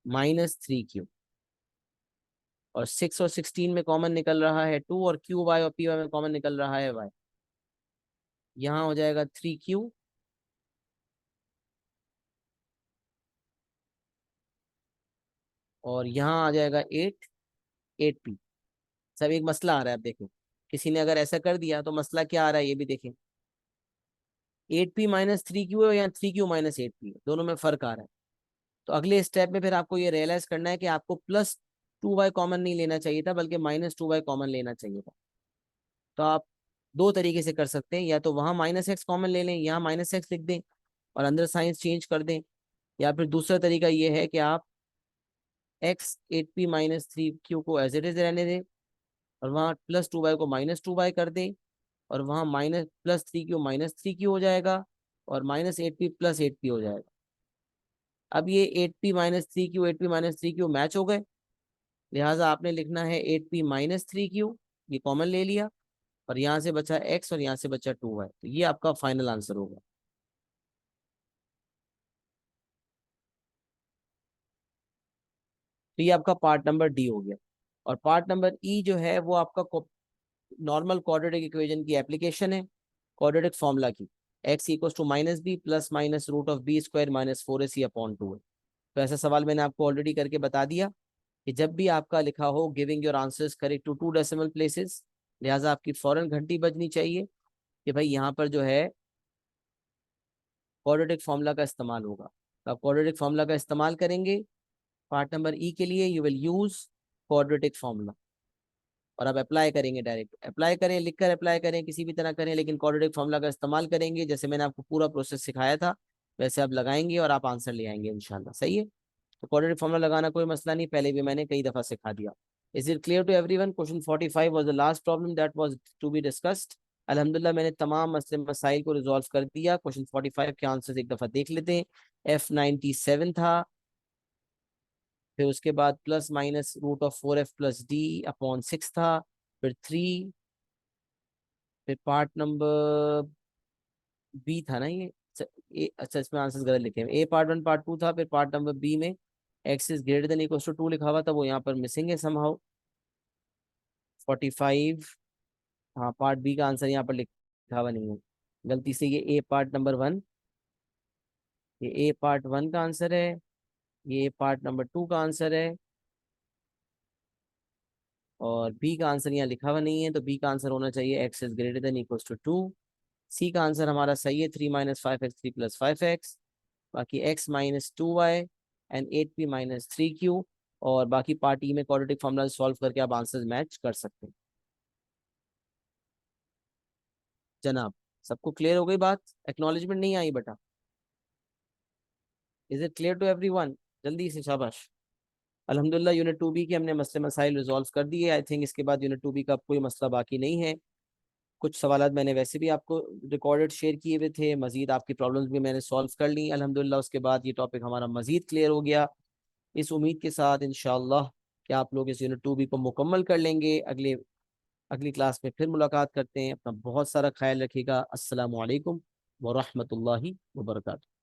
माइनस 3q, और 6 और 16 में कॉमन निकल रहा है 2, और qy और py में कॉमन निकल रहा है y। यहाँ हो जाएगा 3q और यहाँ आ जाएगा 8p। सब एक मसला आ रहा है, अब देखें किसी ने अगर ऐसा कर दिया तो मसला क्या आ रहा है ये भी देखें। 8p माइनस 3q है या 3q माइनस 8p, दोनों में फर्क आ रहा है। तो अगले स्टेप में फिर आपको ये रियलाइज करना है कि आपको प्लस 2y कॉमन नहीं लेना चाहिए था, बल्कि माइनस 2y कॉमन लेना चाहिए था। तो आप दो तरीके से कर सकते हैं, या तो वहां माइनस एक्स कॉमन ले लें, यहाँ माइनस एक्स लिख दें और अंदर साइंस चेंज कर दें, या फिर दूसरा तरीका ये है कि आप एक्स 8p माइनस 3q को एज इट इज रहने दें और वहाँ प्लस 2y को माइनस 2y कर दें, और वहाँ minus plus 3Q minus 3Q हो जाएगा, और -8P प्लस 8P हो जाएगा। अब ये 8P minus 3Q 8P minus 3Q match हो गए, लिहाजा आपने लिखना है 8P माइनस 3Q, ये कॉमन ले लिया, और यहाँ से बचा x और यहाँ से बचा 2y, तो ये आपका फाइनल आंसर होगा। तो ये आपका पार्ट नंबर डी हो गया। और पार्ट नंबर ई जो है वो आपका नॉर्मल क्वाड्रेटिक इक्वेशन की एप्लीकेशन है, क्वाड्रेटिक फॉर्मूला की, x equals to minus B plus minus root of B square minus 4ac upon 2 है। तो ऐसा सवाल मैंने आपको ऑलरेडी करके बता दिया कि जब भी आपका लिखा हो giving your answers correct to 2 decimal places, लिहाजा आपकी फौरन घंटी बजनी चाहिए कि भाई यहाँ पर जो है क्वाड्रेटिक फॉर्मूला का इस्तेमाल होगा। तो आप क्वाड्रेटिक फॉर्मूला का इस्तेमाल करेंगे पार्ट नंबर ई के लिए, you will use quadratic formula, और आप अप्लाई करेंगे, डायरेक्ट अप्लाई करें, लिखकर अप्लाई करें, किसी भी तरह करें, लेकिन क्वाड्रेटिक फॉर्मूला का इस्तेमाल करेंगे। जैसे मैंने आपको पूरा प्रोसेस सिखाया था वैसे आप लगाएंगे और आप आंसर ले आएंगे इंशाल्लाह। सही है, तो क्वाड्रेटिक फॉर्मूला लगाना कोई मसला नहीं, पहले भी मैंने कई दफा सिखा दिया। Is it clear to everyone? Question 45 was the last problem that was to be discussed. अल्हम्दुलिल्लाह मैंने तमाम मसले मसाइल को रिजॉल्व कर दिया। क्वेश्चन 45 के आंसर्स एक दफा देख लेते हैं। F97 था, फिर उसके बाद plus minus root of 4F plus D upon 6 था, फिर 3, फिर पार्ट नंबर बी था ना ये। अच्छा इसमें आंसर गलत लिखे हैं, ए पार्ट 1 पार्ट 2 था, फिर पार्ट नंबर बी में x is greater than equal to 2 लिखा हुआ था, वो यहाँ पर मिसिंग है समहाउ। 45, हाँ पार्ट बी का आंसर यहाँ पर लिखा हुआ नहीं है, गलती से। ये ए पार्ट नंबर 1, ये ए पार्ट 1 का आंसर है, ये पार्ट नंबर 2 का आंसर है, और बी का आंसर यहाँ लिखा हुआ नहीं है, तो बी का आंसर होना चाहिए x is greater than equal to 2। C का आंसर हमारा सही है, 3 - 5x 3 + 5x, बाकी x - 2y and 8p - 3q। और बाकी पार्ट ई में क्वाड्रेटिक फॉर्मूला सॉल्व करके आप आंसर्स मैच कर सकते हैं। जनाब सबको क्लियर हो गई बात? एक्नॉलेजमेंट नहीं आई बेटा? Is it clear to everyone? जल्दी से शाबाश। अल्हम्दुलिल्लाह यूनिट 2B के हमने मसले मसाइल रिजॉल्व कर दिए। आई थिंक इसके बाद यूनिट 2B का कोई मसला बाकी नहीं है। कुछ सवाल मैंने वैसे भी आपको रिकॉर्डेड शेयर किए हुए थे, मजीद आपकी प्रॉब्लम्स भी मैंने सॉल्व कर ली अल्हम्दुलिल्लाह। उसके बाद ये टॉपिक हमारा मजीद क्लियर हो गया, इस उम्मीद के साथ इंशाअल्लाह कि आप लोग इस यूनिट 2B को मुकम्मल कर लेंगे। अगली क्लास में फिर मुलाकात करते हैं। अपना बहुत सारा ख्याल रखिएगा। अस्सलामु अलैकुम व रहमतुल्लाहि व बरकातुहू।